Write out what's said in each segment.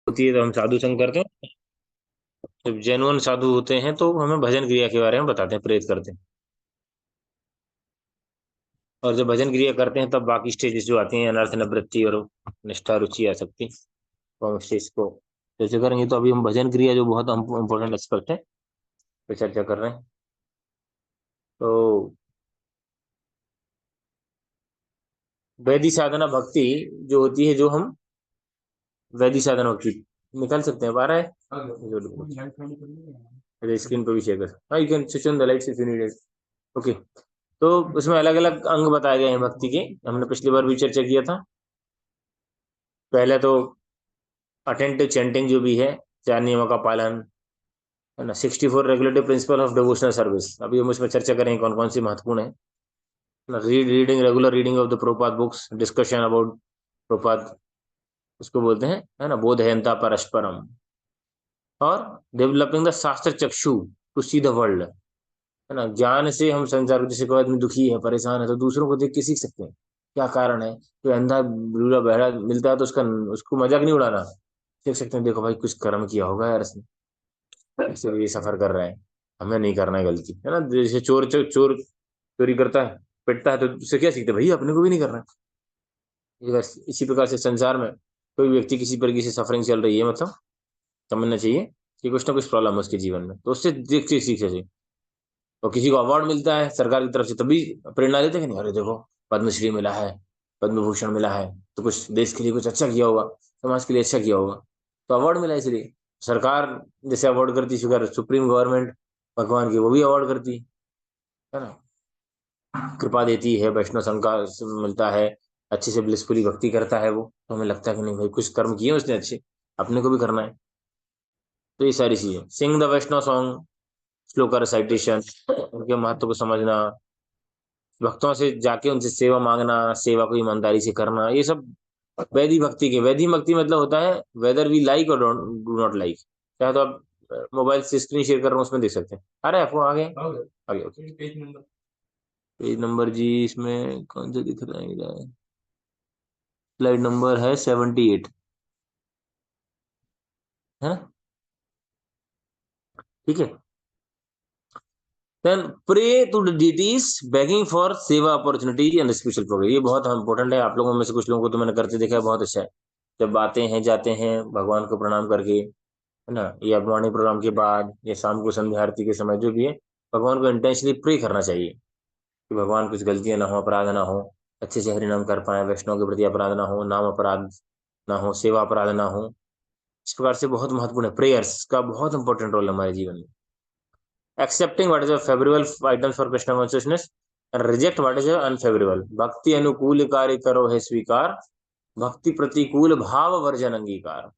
होती है तो हम साधु संग करते हैं। जब जेनुअन साधु होते हैं तो हमें भजन क्रिया के बारे में बताते हैं, प्रेरित करते हैं। और जब भजन क्रिया करते हैं तब बाकी स्टेजेस जो आती हैं, अनर्थ निवृत्ति और निष्ठा रुचि आ सकती, तो हम स्टेज को जैसे करेंगे। तो अभी हम भजन क्रिया जो बहुत इंपॉर्टेंट एस्पेक्ट है पे चर्चा कर रहे हैं। तो वैदिक साधना भक्ति जो होती है, जो हम वैदिक साधना भक्ति निकाल सकते हैं, बारह है जो स्क्रीन पे भी शेयर कर। हाँ, you can switch on the lights if you need it. Okay. तो उसमें अलग अलग अंग बताए गए हैं भक्ति के, हमने पिछली बार भी चर्चा किया था। पहले तो अटेंटिव चैंटिंग जो भी है, चार नियमों का पालन, है ना। 64 regulatory principle of devotional service, अभी हम उसमें चर्चा करेंगे कौन कौन सी महत्वपूर्ण है। Reading regular reading of the Prabhupada books, discussion about Prabhupada, उसको बोलते हैं, है ना, बोधयंता परस्परम। और डेवलपिंग द शास्त्र चक्षु टू सी द वर्ल्ड, है ना। ज्ञान से हम संसार को, जैसे कोई आदमी दुखी है, परेशान है, तो दूसरों को देख के सीख सकते हैं क्या कारण है। कोई अंधा लूला बहरा मिलता है तो उसका उसको मजाक नहीं उड़ाना, सीख सकते हैं, देखो भाई कुछ कर्म किया होगा यार इसने, इसलिए ये सफर कर रहा है, हमें नहीं करना है गलती, है ना। जैसे चोर चोर चोर चोरी करता है, पिटता है, तो उससे क्या सीखते हैं, भाई अपने को भी नहीं करना है। इसी प्रकार से संसार में कोई व्यक्ति किसी प्रकार की सफरिंग चल रही है, मतलब समझना चाहिए कि कुछ ना कुछ प्रॉब्लम है उसके जीवन में, तो उससे देख के सीखे चाहिए। और किसी को अवार्ड मिलता है सरकार की तरफ से, तभी प्रेरणा लेते हैं कि नहीं, अरे देखो पद्मश्री मिला है, पद्म भूषण मिला है, तो कुछ देश के लिए कुछ अच्छा किया होगा, समाज के लिए अच्छा किया होगा, तो अवार्ड मिला है इसलिए। सरकार जैसे अवार्ड करती, शुगर सुप्रीम गवर्नमेंट भगवान की, वो भी अवार्ड करती है ना, कृपा देती है, वैष्णव संघ का मिलता है, अच्छे से ब्लिसफुली भक्ति करता है वो, तो हमें लगता है कि नहीं भाई कुछ कर्म किए उसने अच्छे, अपने को भी करना है। तो ये सारी चीजें, सिंग द वैष्णव सॉन्ग, श्लोक रिसाइटेशन, उनके महत्व को समझना, भक्तों से जाके उनसे सेवा मांगना, सेवा को ईमानदारी से करना, ये सब वैदिक भक्ति के। वैदिक भक्ति मतलब होता है वेदर वी लाइक और डू नॉट लाइक। चाहे तो आप मोबाइल से स्क्रीन शेयर कर रहे हो, उसमें देख सकते हैं। अरे आपको आगे आगे ओके। पेज नंबर जी इसमें कौन सा दिख रहा है? स्लाइड नंबर है 78, है ना। ठीक है। Then pray to the deities begging for seva opportunity and special progress, ये बहुत इंपॉर्टेंट है। आप लोगों में से कुछ लोगों को तो मैंने करते देखा है, बहुत अच्छा है। जब आते हैं जाते हैं भगवान को प्रणाम करके, है ना, या मॉर्निंग प्रोग्राम के बाद या शाम को संध्या आरती के समय, जो भी है, भगवान को इंटेंशनली प्रे करना चाहिए कि भगवान कुछ गलतियां ना हो, अपराध ना हो, अच्छे से हरिनाम कर पाए, वैष्णव के प्रति अपराध ना हो, नाम अपराध ना हो, सेवा अपराध ना हो। इस प्रकार से बहुत महत्वपूर्ण है, प्रेयर्स का बहुत इंपॉर्टेंट रोल है हमारे जीवन में। Accepting what is favourable items for Krishna consciousness, reject what is unfavourable. भक्ति अनुकूल कार्य करो है स्वीकार, भक्ति प्रतिकूल भाव वर्जन अंगीकार।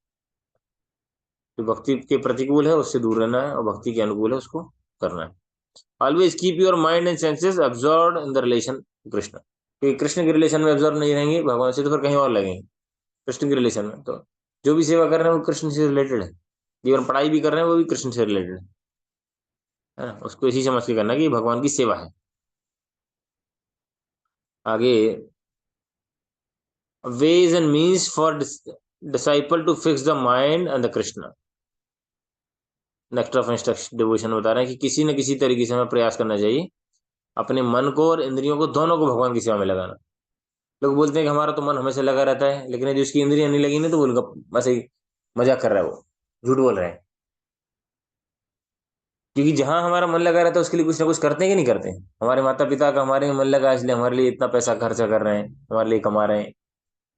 जो भक्ति के प्रतिकूल है उससे दूर रहना है, और भक्ति के अनुकूल है उसको करना है। Always keep your mind and senses absorb in the relation Krishna, क्योंकि कृष्ण के रिलेशन में अब्जॉर्ब नहीं रहेंगे भगवान से, तो फिर कहीं और लगेंगे। कृष्ण के रिलेशन में तो जो भी सेवा कर रहे हैं वो कृष्ण से रिलेटेड है, इवन पढ़ाई भी कर रहे हैं वो भी कृष्ण से रिलेटेड है ना। उसको इसी समझ के करना कि ये भगवान की सेवा है। आगे, ways and means for disciple to fix the mind and the Krishna, next of instruction devotion बता रहे हैं कि किसी न किसी तरीके से हमें प्रयास करना चाहिए अपने मन को और इंद्रियों को दोनों को भगवान की सेवा में लगाना। लोग बोलते हैं कि हमारा तो मन हमेशा लगा रहता है, लेकिन यदि उसकी इंद्रियां नहीं लगी ना, तो उनका बस ही मजाक कर रहा है, वो झूठ बोल रहे हैं। क्योंकि जहां हमारा मन लगा रहता है उसके लिए कुछ ना कुछ करते हैं कि नहीं करते हैं। हमारे माता पिता का हमारे में मन लगा है, इसलिए हमारे लिए इतना पैसा खर्चा कर रहे हैं, हमारे लिए कमा रहे हैं,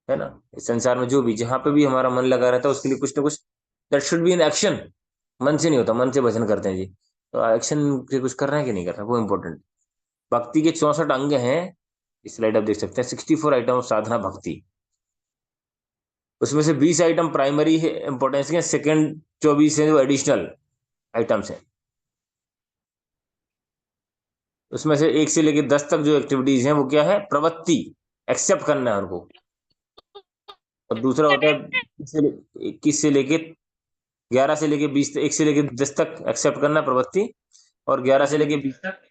है ना। इस संसार में जो भी जहां पे भी हमारा मन लगा रहता है उसके लिए कुछ ना कुछ, that should be an action. मन से नहीं होता, मन से भजन करते हैं जी, तो एक्शन से कुछ कर रहे हैं कि नहीं कर रहे हैं, वो इंपॉर्टेंट। भक्ति के 64 अंग हैं, इस स्लाइड आप देख सकते हैं। 64 आइटम ऑफ साधना भक्ति, उसमें से 20 आइटम प्राइमरी है इंपॉर्टेंस के, सेकंड 24 है जो एडिशनल आइटम्स हैं। उसमें से 1 से लेकर 10 तक जो एक्टिविटीज हैं वो क्या है, प्रवृत्ति, एक्सेप्ट करना है उनको। और दूसरा होता है 21 से लेके 11 से लेके 20, 1 से लेके 10 तक एक्सेप्ट करना प्रवृत्ति, और 11 से लेके 20 तक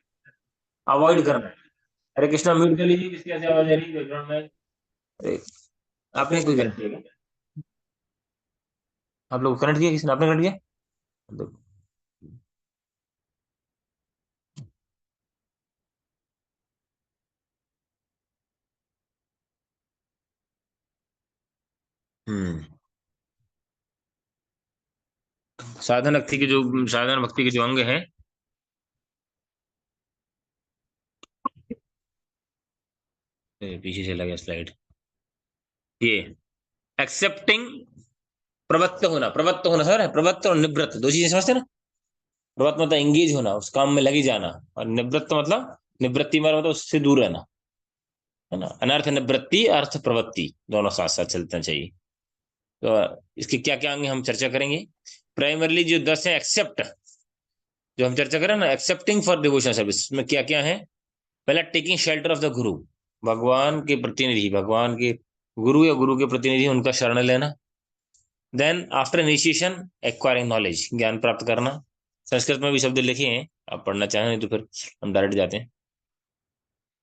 अवॉइड करना है। हरे कृष्णा म्यूट कर लीजिए, किसकी ऐसी आवाज आ रही है बैकग्राउंड में? अरे आपने कोई गलती है क्या? आप लोग कनेक्ट किया, किसने, आपने कनेक्ट किया? हम्म। साधन भक्ति के जो साधन भक्ति के जो अंग हैं, पीछे चला गया स्लाइड। ये एक्सेप्टिंग, प्रवृत्त होना सर है, प्रवृत्त और निवृत्त दो चीजें समझते हैं ना। प्रवृत्त मतलब एंगेज होना, उस काम में लगी जाना, और निवृत्त मतलब निवृत्ति मार मतलब उससे दूर रहना, है ना। अनर्थ निवृत्ति, अर्थ प्रवृत्ति दोनों साथ साथ चलना चाहिए। तो इसके क्या क्या अंग हम चर्चा करेंगे। प्राइमरली जो 10 है, एक्सेप्ट, जो हम चर्चा करें ना, एक्सेप्टिंग फॉर डिवोशनल सर्विस में क्या क्या है। पहला, टेकिंग शेल्टर ऑफ द गुरु, भगवान के प्रतिनिधि, भगवान के गुरु या गुरु के प्रतिनिधि उनका शरण लेना। Then after initiation, acquiring knowledge, ज्ञान प्राप्त करना। संस्कृत में भी शब्द लिखे हैं, आप पढ़ना चाहें नहीं तो फिर हम डायरेक्ट जाते हैं।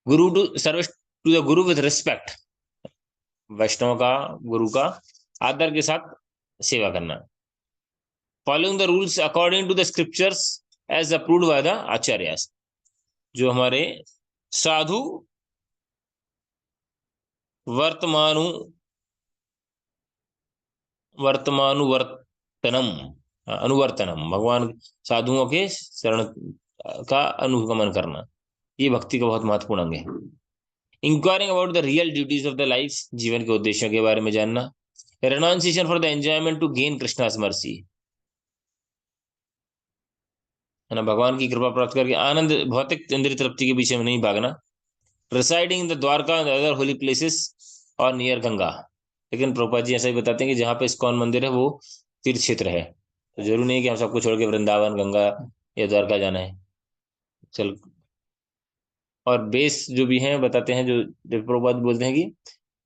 Guru to service to the guru with respect, वैष्णव का, गुरु का आदर के साथ सेवा करना। Following the rules according to the scriptures as approved by the acharyas, जो हमारे साधु वर्तमानु वर्तमानुवर्तनम, अनुवर्तनम, भगवान साधुओं के शरण का अनुगमन करना, ये भक्ति का बहुत महत्वपूर्ण अंग है। Inquiring about the real duties of the life, जीवन के उद्देश्यों के बारे में जानना। Renunciation for the enjoyment to gain Krishna's mercy, है ना, भगवान की कृपा प्राप्त करके आनंद, भौतिक इंद्रिय तृप्ति के पीछे में नहीं भागना। Residing in the Dwarka and other Holi places और नियर गंगा, लेकिन प्रभुपाद जी ऐसा ही बताते हैं कि जहाँ पे इस्कॉन मंदिर है वो तीर्थ क्षेत्र है, तो जरूरी नहीं है कि हम सबको छोड़ के वृंदावन, गंगा या द्वारका जाना है। चल, और बेस जो भी हैं बताते हैं, जो जब प्रभुपाद बोलते हैं कि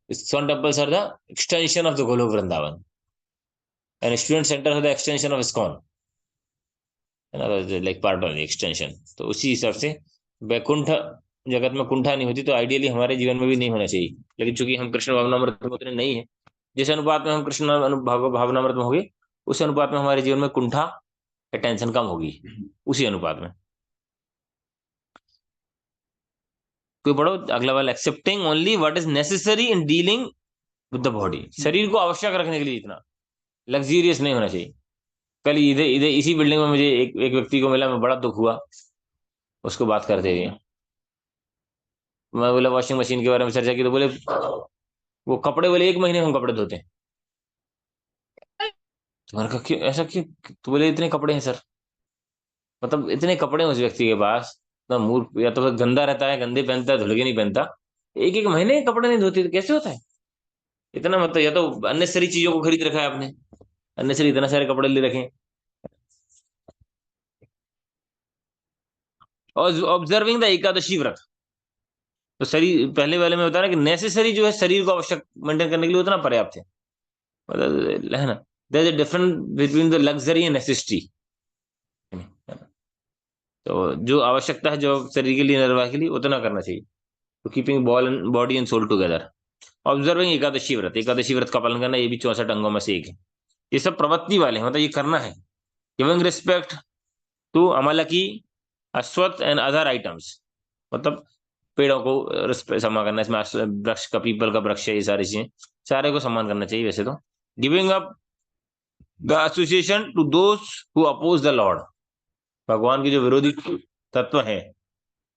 ISKCON temples are the extension of the Goloka Vrindavan and student centre of the extension of ISKCON, है ना, like part of the extension. तो उसी हिसाब से वैकुंठ जगत में कुंठा नहीं होती, तो आइडियली हमारे जीवन में भी नहीं होना चाहिए। लेकिन चूंकि हम कृष्ण भावनामृत में उतने नहीं है, जिस अनुपात में हम कृष्ण भावनामृत में होंगे, उस अनुपात में हमारे जीवन में कुंठा या टेंशन कम होगी, उसी अनुपात में। कोई पढ़ो अगला वाला, accepting only what is necessary in dealing with the body, शरीर को आवश्यक रखने के लिए इतना लग्जरियस नहीं होना चाहिए। कल इधर इधर इसी बिल्डिंग में मुझे एक व्यक्ति को मिला, मैं बड़ा दुख हुआ उसको बात करते हुए। मैं बोला वॉशिंग मशीन के बारे में चर्चा की, तो बोले वो कपड़े, बोले 1 महीने में हम कपड़े धोते हैं। तो मैंने कहा क्यों, ऐसा क्यों? तो बोले इतने कपड़े हैं सर, मतलब इतने कपड़े हैं उस व्यक्ति के पास, ना मूड, या तो फिर गंदा रहता है, गंदे पहनता है, धुल के नहीं पहनता, एक एक महीने कपड़े नहीं धोते, तो कैसे होता है इतना? मतलब या तो अननेसरी चीजों को खरीद रखा है आपने, अननेसरी इतना सारे कपड़े ले रखे हैं। और ऑब्जर्विंग द एकादशी व्रत, तो शरीर, पहले वाले में बता रहा कि नेसेसरी जो है शरीर को आवश्यक मेंटेन करने के लिए उतना पर्याप्त है, मतलब है ना। There is a difference between the luxury and necessity, तो जो आवश्यकता है जो शरीर के लिए, निर्वाह के लिए, उतना करना चाहिए। तो keeping body and soul together. Observing Ekadashi vrat, Ekadashi व्रत का पालन करना, ये भी 64 अंगों में से एक है। ये सब प्रवृत्ति वाले हैं, मतलब ये करना है। Giving respect to amalaki, ashvattha and other items, मतलब पेड़ों को सम्मान करना, इसमें वृक्ष का, पीपल का वृक्ष है, ये सारी चीजें, सारे को सम्मान करना चाहिए वैसे तो। Giving up the association to those who oppose the lord, भगवान के जो विरोधी तत्व हैं,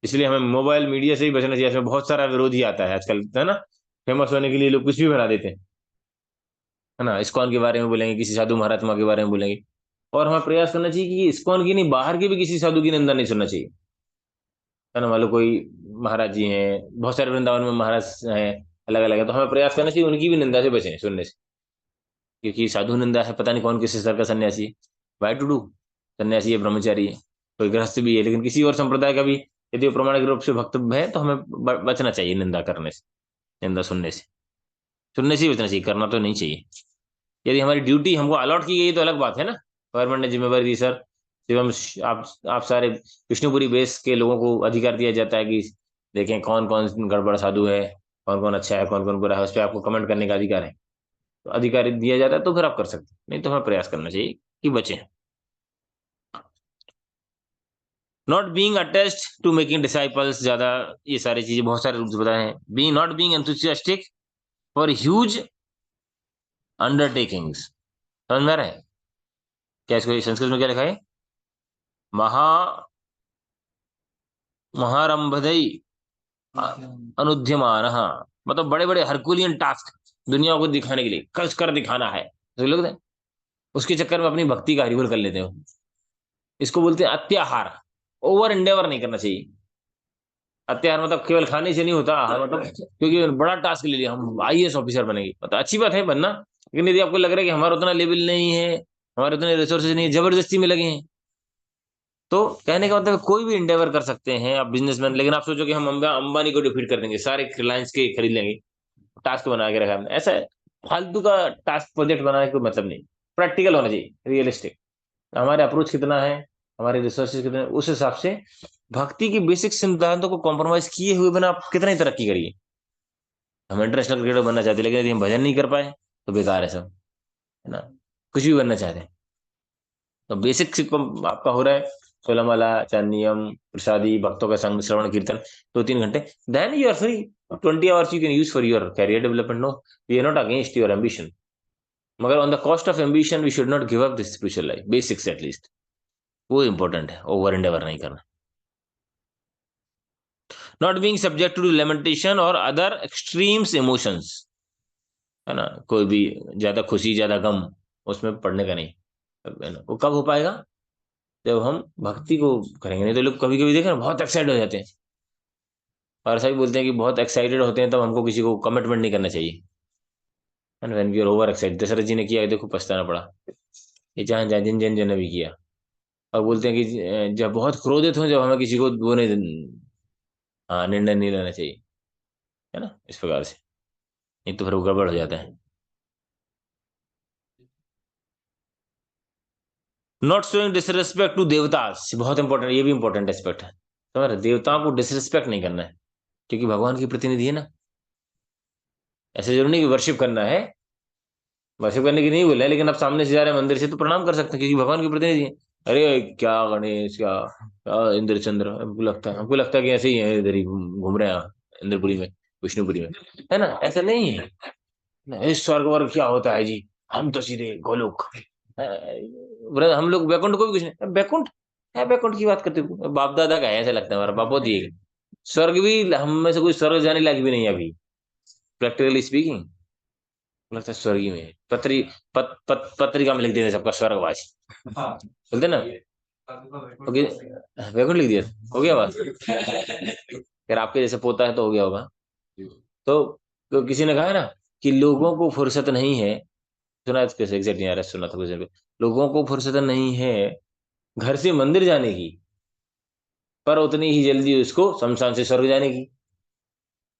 इसलिए हमें मोबाइल मीडिया से ही बचना चाहिए, इसमें बहुत सारा विरोधी आता है आजकल, है ना। फेमस होने के लिए लोग कुछ भी बना देते हैं, है ना। इस्कॉन के बारे में बोलेंगे, किसी साधु महात्मा के बारे में बोलेंगे, और हमें प्रयास करना चाहिए कि इस्कॉन की नहीं, बाहर की भी किसी साधु की निंदा नहीं सुनना चाहिए, है ना। मान लो कोई महाराज जी हैं, बहुत सारे वृंदावन में महाराज हैं, अलग अलग है, तो हमें प्रयास करना चाहिए उनकी भी निंदा से बचें, सुनने से, क्योंकि साधु निंदा है, पता नहीं कौन किस स्तर का सन्यासी है, वाई टू डू, सन्यासी है, ब्रह्मचारी है, कोई गृहस्थ भी है, लेकिन किसी और संप्रदाय का भी यदि वो प्रमाणिक रूप से भक्त है, तो हमें बचना चाहिए निंदा करने से, निंदा सुनने से ही बचना चाहिए, करना तो नहीं चाहिए। यदि हमारी ड्यूटी हमको अलॉट की गई तो अलग बात है ना, गवर्नमेंट ने जिम्मेवारी दी सर, जब हम आप सारे विष्णुपुरी बेस के लोगों को अधिकार दिया जाता है कि देखें कौन कौन गड़बड़ साधु है, कौन कौन अच्छा है, कौन कौन बुरा है, उस पर आपको कमेंट करने का अधिकार है। अधिकार दिया जाता है तो फिर आप कर सकते हैं, नहीं तो हमें प्रयास करना चाहिए कि बचें। Not being attached to making disciples, ज्यादा ये सारी चीजें, बहुत सारे रूल्स बताए हैं। Being not being enthusiastic for huge undertakings, समझ में आ रहा है क्या? इसको संस्कृत में क्या लिखा है? महा महारंभदई अनुद्यमान, मतलब बड़े बड़े हरकुलियन टास्क दुनिया को दिखाने के लिए कस कर दिखाना है, तो लोग उसके चक्कर में अपनी भक्ति का हरिबोल कर लेते हो। इसको बोलते हैं अत्याहार। ओवर एंडेवर नहीं करना चाहिए। अत्याहार मतलब केवल खाने से नहीं होता आहार, मतलब क्योंकि बड़ा टास्क ले लिया, हम आईएएस ऑफिसर बनेंगे, मतलब अच्छी बात है बनना, लेकिन यदि आपको लग रहा है कि हमारा उतना लेवल नहीं है, हमारे उतने रिसोर्सेज नहीं है, जबरदस्ती में लगे हैं, तो कहने का मतलब कोई भी इंडेवर कर सकते हैं आप बिजनेसमैन, लेकिन आप सोचो कि हम अंबानी को डिफीट कर देंगे, सारे रिलायंस के खरीद लेंगे, टास्क बना के रखा हमने, ऐसा है फालतू का टास्क प्रोजेक्ट बनाने का कोई मतलब नहीं। प्रैक्टिकल होना चाहिए, रियलिस्टिक, हमारे अप्रोच कितना है, हमारे रिसोर्सेज कितने हैं, उस हिसाब से भक्ति की बेसिक सिद्धांतों को कॉम्प्रोमाइज किए हुए बिना आप कितनी तरक्की करिए। हम इंटरनेशनल क्रिकेटर बनना चाहते हैं, लेकिन यदि हम भजन नहीं कर पाए तो बेकार है सब, है ना? कुछ भी बनना चाहते हैं तो बेसिक आपका हो रहा है सोलमाला, चांदनियम, प्रसादी, भक्तों का संग, श्रवण कीर्तन, 2-3 घंटे, then you are free. 20 hours you can use for your career development. No, we are not against your ambition, मगर on the cost of ambition we should not give up this spiritual life basics at least, वो important है, over endeavour नहीं करना। Not being subject to lamentation और other extremes emotions, है ना? कोई भी ज्यादा खुशी ज्यादा गम उसमें पड़ने का नहीं, है ना? वो कब हो पाएगा? जब हम भक्ति को करेंगे, नहीं तो लोग कभी कभी देखें ना बहुत एक्साइटेड हो जाते हैं, और ऐसा भी बोलते हैं कि बहुत एक्साइटेड होते हैं तब हमको किसी को कमिटमेंट नहीं करना चाहिए, and when we are over excited, Dasharath ji ने किया, देखो पछताना पड़ा, ये जहां जहां जिन जिन ने भी किया। और बोलते हैं कि जब बहुत क्रोधित हो, जब हमें किसी को वो नहीं, हाँ, निर्णय नहीं लेना चाहिए, है ना, इस प्रकार से, नहीं तो फिर वो गड़बड़ हो जाता है। नॉट शोइंग डिसरिस्पेक्ट टू देवतास, बहुत इंपॉर्टेंट, ये भी इंपॉर्टेंट एस्पेक्ट है, समझ रहे? देवताओं को डिसरिस्पेक्ट नहीं करना है, क्योंकि भगवान की प्रतिनिधि है ना। ऐसे जरूरी नहीं कि वर्शिप करना है, वर्शिप करने की नहीं बोला है, लेकिन आप सामने से जा रहे हैं मंदिर से तो प्रणाम कर सकते हैं, क्योंकि भगवान की प्रतिनिधि है। अरे क्या गणेश, क्या इंद्र चंद्र, हमको लगता है कि ऐसे ही है, इधर ही घूम रहे हैं इंद्रपुरी में, विष्णुपुरी में, है ना? ऐसा नहीं है ना, इस स्वर्ग वर्ग क्या होता है जी, हम तो सीधे गोलोक, हम लोग वैकुंठ को भी कुछ नहीं, वैकुंठ है, वैकुंठ की बात करते हो, बाप दादा का है, ऐसा लगता है हमारा बापो दिए। स्वर्ग भी हम में से कोई स्वर्ग जाने लायक भी नहीं है अभी, प्रैक्टिकली स्पीकिंग, लगता है स्वर्गीय में पत्रिका में लिख देते सबका स्वर्गवासी, बोलते ना, ओके, वैकुंठ लिख दिया, हो गया बात। अगर आपके जैसे पोता है तो हो गया होगा। तो, किसी ने कहा है ना कि लोगों को फुर्सत नहीं है, सुना है कैसे, एग्जैक्ट नहीं आ रहा है, सुना था कुछ देर पहले, लोगों को फुर्सत नहीं है घर से मंदिर जाने की, पर उतनी ही जल्दी उसको शमशान से स्वर्ग जाने की,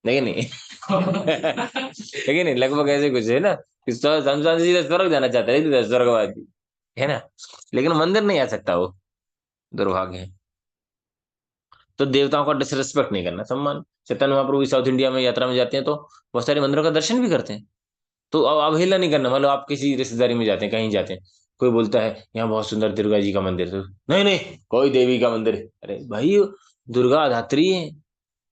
नहीं नहीं। लेकिन नहीं, लगभग ऐसे कुछ है ना कि शमशान से सीधा स्वर्ग जाना चाहता है, सीधा स्वर्गवादी, है ना? लेकिन मंदिर नहीं आ सकता वो, दुर्भाग्य है। तो देवताओं का डिसरिस्पेक्ट नहीं करना, सम्मान। चैतन्य महाप्रभु भी साउथ इंडिया में यात्रा में जाते हैं तो बहुत सारे मंदिरों का दर्शन भी करते हैं, तो अब अवहेलना नहीं करना। मतलब आप किसी रिश्तेदारी में जाते हैं, कहीं जाते हैं, कोई बोलता है यहाँ बहुत सुंदर दुर्गा जी का मंदिर, तो नहीं नहीं, कोई देवी का मंदिर है। अरे भाई, दुर्गा धात्री है,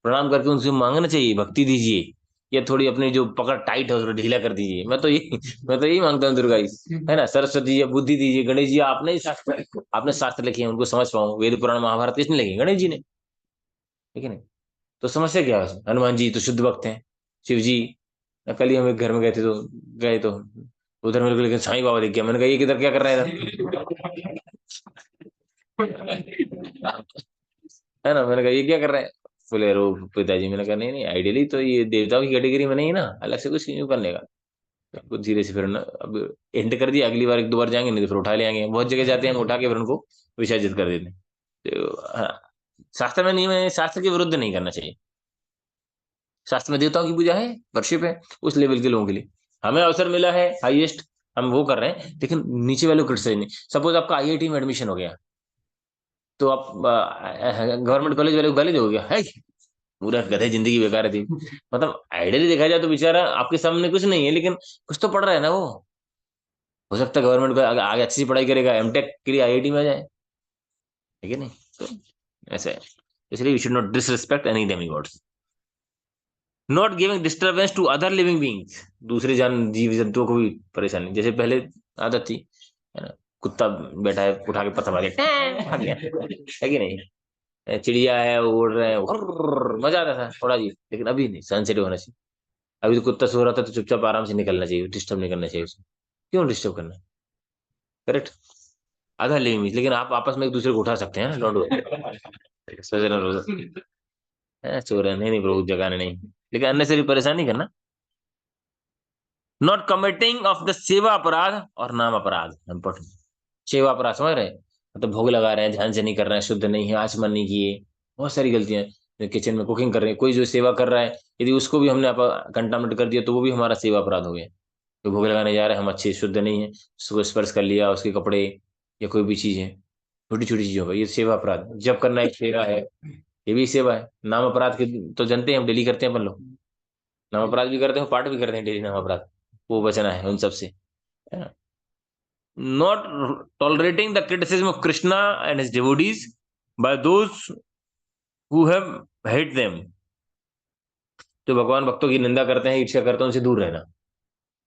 प्रणाम करके उनसे मांगना चाहिए, भक्ति दीजिए, या थोड़ी अपनी जो पकड़ टाइट है उसको ढीला कर दीजिए। मैं तो यही मांगता हूँ दुर्गा जी, है ना? सरस्वती जी बुद्धि दीजिए, गणेश जी आपने शास्त्र लिखे हैं, उनको समझ पाऊँ, वेद पुराण महाभारत किसने लिखे? गणेश जी ने, ठीक है ना? तो समस्या क्या है उसमें? हनुमान जी तो शुद्ध भक्त हैं, शिव जी, कल ही हम एक घर में गए थे, तो गए तो उधर मेरे को लेकिन साईं बाबा दिख गया, मैंने कहा ये किधर क्या कर रहे हैं इधर? है ना, मैंने कहा ये क्या कर रहे हैं? बोले रो पिताजी, मैंने कहा नहीं नहीं, आइडियली तो ये देवताओं की कैटेगरी में नहीं है ना, अलग से कुछ क्यों करने का। तो कुछ धीरे से फिर ना, अब एंड कर दिया, अगली बार 1-2 बार जाएंगे, नहीं तो फिर उठा ले आएंगे, बहुत जगह जाते हैं हम उठा के फिर उनको विसर्जित कर देते हैं। तो हाँ, शास्त्र में नियम है, शास्त्र के विरुद्ध नहीं करना चाहिए। शास्त्र में देवताओं की पूजा है, वर्शिप है, उस लेवल के लोगों के लिए हमें अवसर मिला है हाईएस्ट, हम वो कर रहे हैं, लेकिन नीचे वाले को क्रिटिसाइज नहीं। सपोज आपका आईआईटी में एडमिशन हो गया, तो आप गवर्नमेंट कॉलेज वाले को गाली दोगे है, पूरा गधे जिंदगी बेकार थी। मतलब आइडियली देखा जाए तो बेचारा आपके सामने कुछ नहीं है, लेकिन कुछ तो पढ़ रहा है ना वो। हो सकता है गवर्नमेंट का आगे अच्छी सी पढ़ाई करेगा, एमटेक के लिए आईआईटी में आ जाए, ठीक है नहीं। तो ऐसा है, इसलिए you should not disrespect any demigods. Not giving disturbance to other living beings, दूसरे जान जीव जंतुओं को भी परेशानी, जैसे पहले आदत थी, है ना, कुत्ता बैठा है उठा के पत्थर मार के भाग गया, है कि नहीं। चिड़िया है वो उड़ रहे हैं, मजा आता था थोड़ा जी, लेकिन अभी नहीं, सेंसिटिव होना चाहिए। अभी तो कुत्ता सो रहा था तो चुपचाप आराम से निकलना चाहिए, डिस्टर्ब नहीं करना चाहिए उसे। क्यों डिस्टर्ब करना, करेक्ट। आधा लिविंग, लेकिन आप आपस में एक दूसरे को उठा सकते हैं ना, डोंट वरी। सोचना रोज सो रहे नहीं, नहीं प्रभु जगाने नहीं, लेकिन अननेसरी परेशान नहीं करना। नॉट कमिटिंग ऑफ द सेवा अपराध और नाम अपराध, इंपॉर्टेंट। सेवा अपराध समझ रहे हैं, मतलब भोग लगा रहे हैं, ध्यान से नहीं कर रहे हैं, शुद्ध नहीं है, आचमन नहीं किए, बहुत सारी गलतियां। किचन में कुकिंग कर रहे हैं, कोई जो सेवा कर रहा है, यदि उसको भी हमने कंटामिनेट कर दिया तो वो भी हमारा सेवा अपराध हो गया। तो भोग लगाने जा रहे हैं, हम अच्छे शुद्ध नहीं है, उसको स्पर्श कर लिया, उसके कपड़े या कोई भी चीज है, छोटी छोटी चीजों का, ये सेवा अपराध। जब करना एक सेवा है, ये भी सेवा है। नाम अपराध के तो जानते हैं, हम डेली करते हैं अपन लोग, नाम अपराध भी करते हैं, पाठ भी करते हैं डेली नाम अपराध, वो बचना है उन सबसे। Not tolerating the criticism of Krishna and his devotees by those who have hate them, जो भगवान भक्तों की निंदा करते हैं, ईर्ष्या करते हैं, उनसे दूर रहना।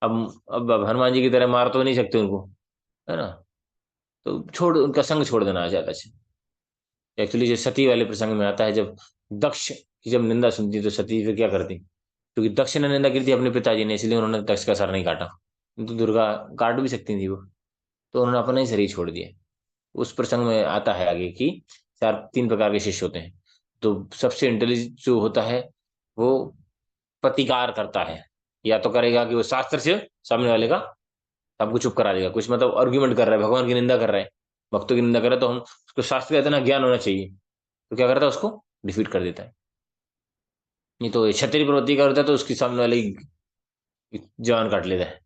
अब अब हनुमान जी की तरह मार तो नहीं सकते उनको, है ना, तो छोड़, उनका संग छोड़ देना ज्यादा अच्छा। एक्चुअली जो सती वाले प्रसंग में आता है, जब दक्ष की जब निंदा सुनती तो सती फिर क्या करती, क्योंकि दक्ष ने निंदा की थी अपने पिताजी ने, इसलिए उन्होंने दक्ष का सर नहीं काटा, तो दुर्गा काट भी सकती थी वो, तो उन्होंने अपना ही शरीर छोड़ दिया। उस प्रसंग में आता है आगे कि चार तीन प्रकार के शिष्य होते हैं। तो सबसे इंटेलिजेंट जो होता है वो प्रतिकार करता है, या तो करेगा कि वो शास्त्र से सामने वाले का सबको चुप करा देगा, कुछ मतलब आर्ग्यूमेंट कर रहा है, भगवान की निंदा कर रहा है, भक्तों की निंदा कर रहा है, तो हम उसको शास्त्र का इतना ज्ञान होना चाहिए, तो क्या करता है, उसको डिफीट कर देता है। नहीं तो ये क्षत्रिय प्रवृत्ति का होता है तो उसकी सामने वाले की जान काट लेता है।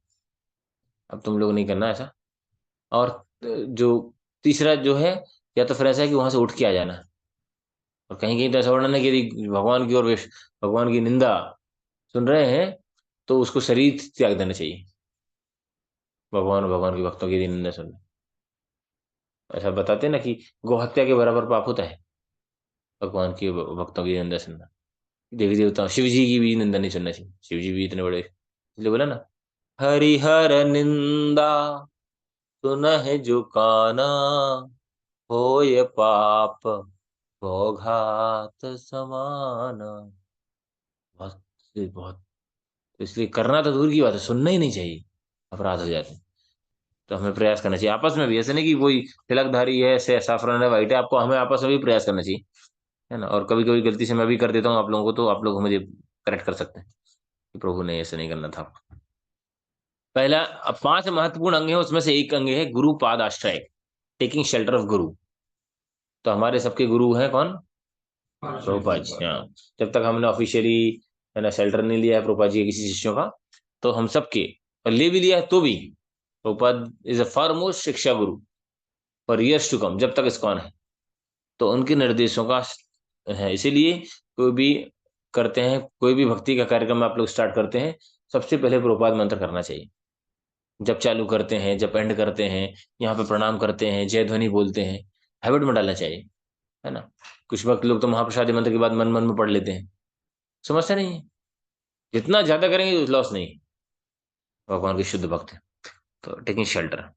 अब तुम लोग नहीं करना ऐसा। और जो तीसरा जो है, या तो फिर ऐसा है कि वहां से उठ के आ जाना, और कहीं कहीं तो ऐसा वर्णन है कि यदि भगवान की और भगवान की निंदा सुन रहे हैं तो उसको शरीर त्याग देना चाहिए, भगवान और भगवान के भक्तों की यदि निंदा सुन रहे हैं। ऐसा बताते हैं ना कि गौ हत्या के बराबर पाप होता है भगवान के भक्तों की निंदा सुनना। देवी देवताओं, शिव जी की भी निंदा नहीं सुनना चाहिए, शिव जी भी इतने बड़े, इसलिए बोला ना, हरिहर निंदा सुनहि जो काना, होय पाप भोगात समाना। बहुत बहुत, तो इसलिए करना तो दूर की बात है, सुनना ही नहीं चाहिए, अपराध हो जाते हैं। तो हमें प्रयास करना चाहिए आपस में भी, ऐसे नहीं कि कोई तिलकधारी है से सैफरन है वाइट है, आपको हमें आपस में भी प्रयास करना चाहिए, है ना। और कभी कभी गलती से मैं भी कर देता हूँ आप लोगों को, तो आप लोग मुझे करेक्ट कर सकते हैं कि प्रभु ने ऐसे नहीं करना था। पहला, अब 5 महत्वपूर्ण अंग है, उसमें से एक अंग है गुरु पाद आश्रय, टेकिंग शेल्टर ऑफ गुरु। तो हमारे सबके गुरु हैं कौन, प्रभुपाद जी, हाँ। जब तक हमने ऑफिशियली, है ना, शेल्टर नहीं लिया है प्रभुपाद जी के किसी शिष्यों का, तो हम सबके, और ले भी लिया है तो भी, प्रभुपाद इज अ फॉरमोस्ट शिक्षा गुरु फॉर इयर्स टू कम, जब तक इस्कॉन है। तो उनके निर्देशों का है, इसीलिए कोई भी करते हैं, कोई भी भक्ति का कार्यक्रम आप लोग स्टार्ट करते हैं, सबसे पहले प्रभुपाद मंत्र करना चाहिए। जब चालू करते हैं, जब एंड करते हैं, यहाँ पे प्रणाम करते हैं, जय ध्वनि बोलते हैं, हैबिट में डालना चाहिए, है ना। कुछ वक्त लोग तो महाप्रसादी मंत्र के बाद मन मन में पढ़ लेते हैं, समस्या नहीं है, जितना ज्यादा करेंगे लॉस नहीं, भगवान के शुद्ध भक्त हैं। तो taking shelter,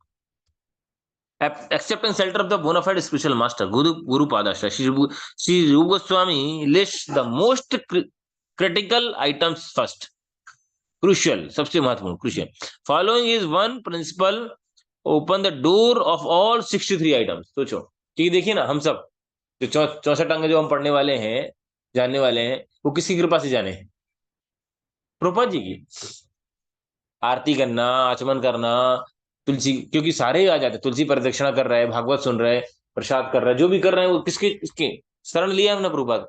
acceptance shelter of the bona fide spiritual master Guru Padashah. Sri Rupa Goswami lists the most critical items first, crucial, सबसे महत्वपूर्ण crucial, following is one principle, open the door of all 63 items। सोचो कि देखिए ना, हम सब जो 64 अंग जो हम पढ़ने वाले हैं, जानने वाले हैं, वो किसकी कृपा से जाने हैं, प्रभुपाद जी की। आरती करना, आचमन करना, तुलसी, क्योंकि सारे ही आ जाते हैं, तुलसी प्रदक्षिणा कर रहे हैं, भागवत सुन रहे हैं, प्रसाद कर रहे हैं, जो भी कर रहे हैं वो किसके इसके शरण लिया हमने, प्रभुपाद,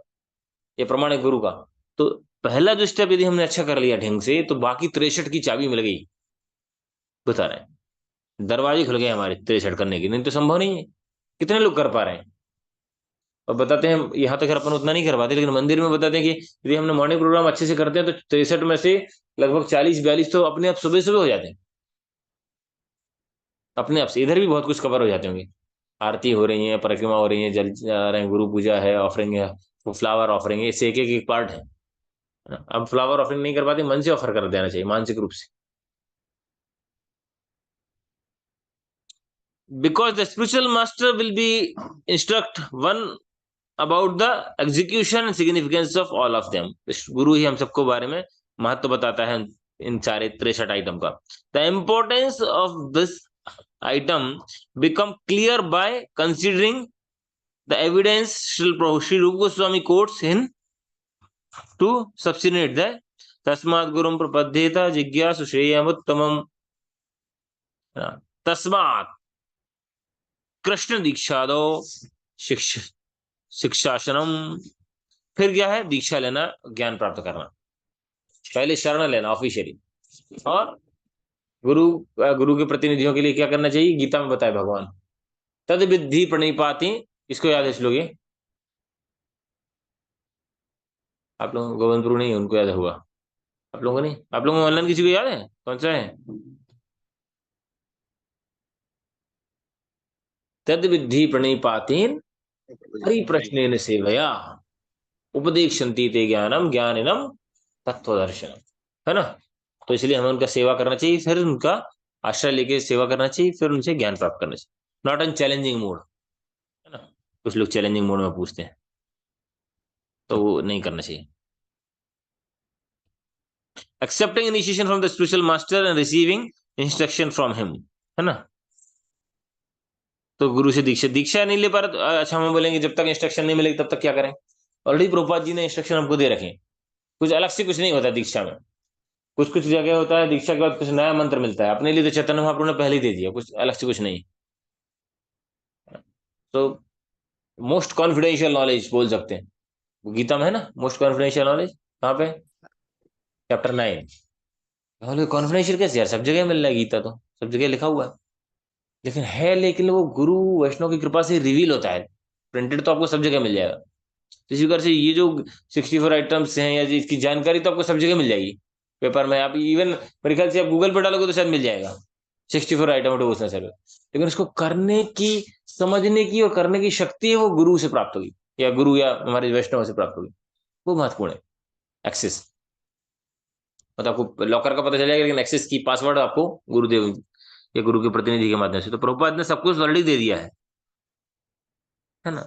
ये प्रमाण है गुरु का। तो पहला जो स्टेप यदि हमने अच्छा कर लिया ढंग से, तो बाकी 63 की चाबी मिल गई, बता रहे हैं, दरवाजे खुल गए हमारे 63 करने की, नहीं तो संभव नहीं है, कितने लोग कर पा रहे हैं। और बताते हैं यहाँ तक अपन उतना नहीं कर पाते, लेकिन मंदिर में बताते हैं कि यदि हमने मॉर्निंग प्रोग्राम अच्छे से करते हैं तो 63 में से लगभग 40-42 तो अपने आप सुबह सुबह हो जाते हैं अपने आप से। इधर भी बहुत कुछ कवर हो जाते होंगे, आरती हो रही है, परिक्रमा हो रही है, जल जा रहे हैं, गुरु पूजा है, ऑफरिंग है, वो फ्लावर ऑफरिंग है, इससे एक पार्ट है ना? अब फ्लावर ऑफरिंग नहीं कर पाते, मन से ऑफर कर देना चाहिए, मानसिक रूप से। Because the spiritual master will be instruct one about the execution and significance of all of them. गुरु ही हम सबको बारे में महत्व बताता है इन सारे 63 आइटम का। The importance of this item become clear by considering the evidence Sri Rupa Goswami quotes in to substantiate the तस्मात् गुरुं प्रपद्येत जिज्ञासु श्रेयमुत्तमम्। तस्मात् कृष्ण दीक्षा दो शिक्षाशनम। फिर क्या है? दीक्षा लेना, ज्ञान प्राप्त करना। पहले शरण लेना ऑफिशियली, और गुरु गुरु के प्रतिनिधियों के लिए क्या करना चाहिए? गीता में बताया भगवान, तद विद्धि प्रणिपाति। इसको याद है श्लोक ये? आप लोगों को गोविंद गुरु नहीं, उनको याद हुआ, आप लोगों को नहीं? आप लोगों को ऑनलाइन किसी को याद है? कौन सा है? तद विद्धि प्रणिपातिन परिप्रश्नेन सेवया उपदेक्षन्ति ते ज्ञानम ज्ञानिनम तत्वदर्शनम। है ना? तो इसलिए हमें उनका सेवा करना चाहिए, फिर उनका आश्रय लेके सेवा करना चाहिए, फिर उनसे ज्ञान प्राप्त करना चाहिए। नॉट इन चैलेंजिंग मोड, है ना? कुछ लोग चैलेंजिंग मोड में पूछते हैं, तो वो नहीं करना चाहिए। Accepting initiation from the spiritual master and receiving instruction from him. है ना? तो गुरु से दीक्षा दीक्षा नहीं ले पा रहे तो अच्छा, हम बोलेंगे जब तक इंस्ट्रक्शन नहीं मिलेगी तब तक क्या करें? ऑलरेडी प्रभुपाद जी ने इंस्ट्रक्शन हमको दे रखे हैं, कुछ अलग से कुछ नहीं होता दीक्षा में। कुछ कुछ जगह होता है दीक्षा के बाद कुछ नया मंत्र मिलता है, अपने लिए तो चैतन्य महाप्रभु ने पहले ही दे दिया, कुछ अलग से कुछ नहीं। तो मोस्ट कॉन्फिडेंशियल नॉलेज बोल सकते हैं, वो गीता में है ना, मोस्ट कॉन्फिडेंशियल नॉलेज। कहाँ पे? चैप्टर 9। कॉन्फिडेंशियल कैसे यार? सब जगह मिल रहा है, गीता तो सब जगह लिखा हुआ है, लेकिन है, लेकिन वो गुरु वैष्णव की कृपा से रिवील होता है। प्रिंटेड तो आपको सब जगह मिल जाएगा। तो इसी प्रकार से ये जो 64 आइटम्स हैं या इसकी जानकारी तो आपको सब जगह मिल जाएगी पेपर में। आप इवन मेरे ख्याल से आप गूगल पे डालोगे तो शायद मिल जाएगा 64 आइटम डिवोशनल सर्विस। लेकिन उसको करने की, समझने की और करने की शक्ति है वो गुरु से प्राप्त होगी, या गुरु या हमारे वैष्णव से प्राप्त होगी। वो महत्वपूर्ण है। एक्सेस मतलब आपको लॉकर का पता चल जाएगा, लेकिन एक्सेस की पासवर्ड आपको गुरुदेव या गुरु के प्रतिनिधि के माध्यम से। तो प्रभुपाद ने सब कुछ ऑलरेडी दे दिया है ना?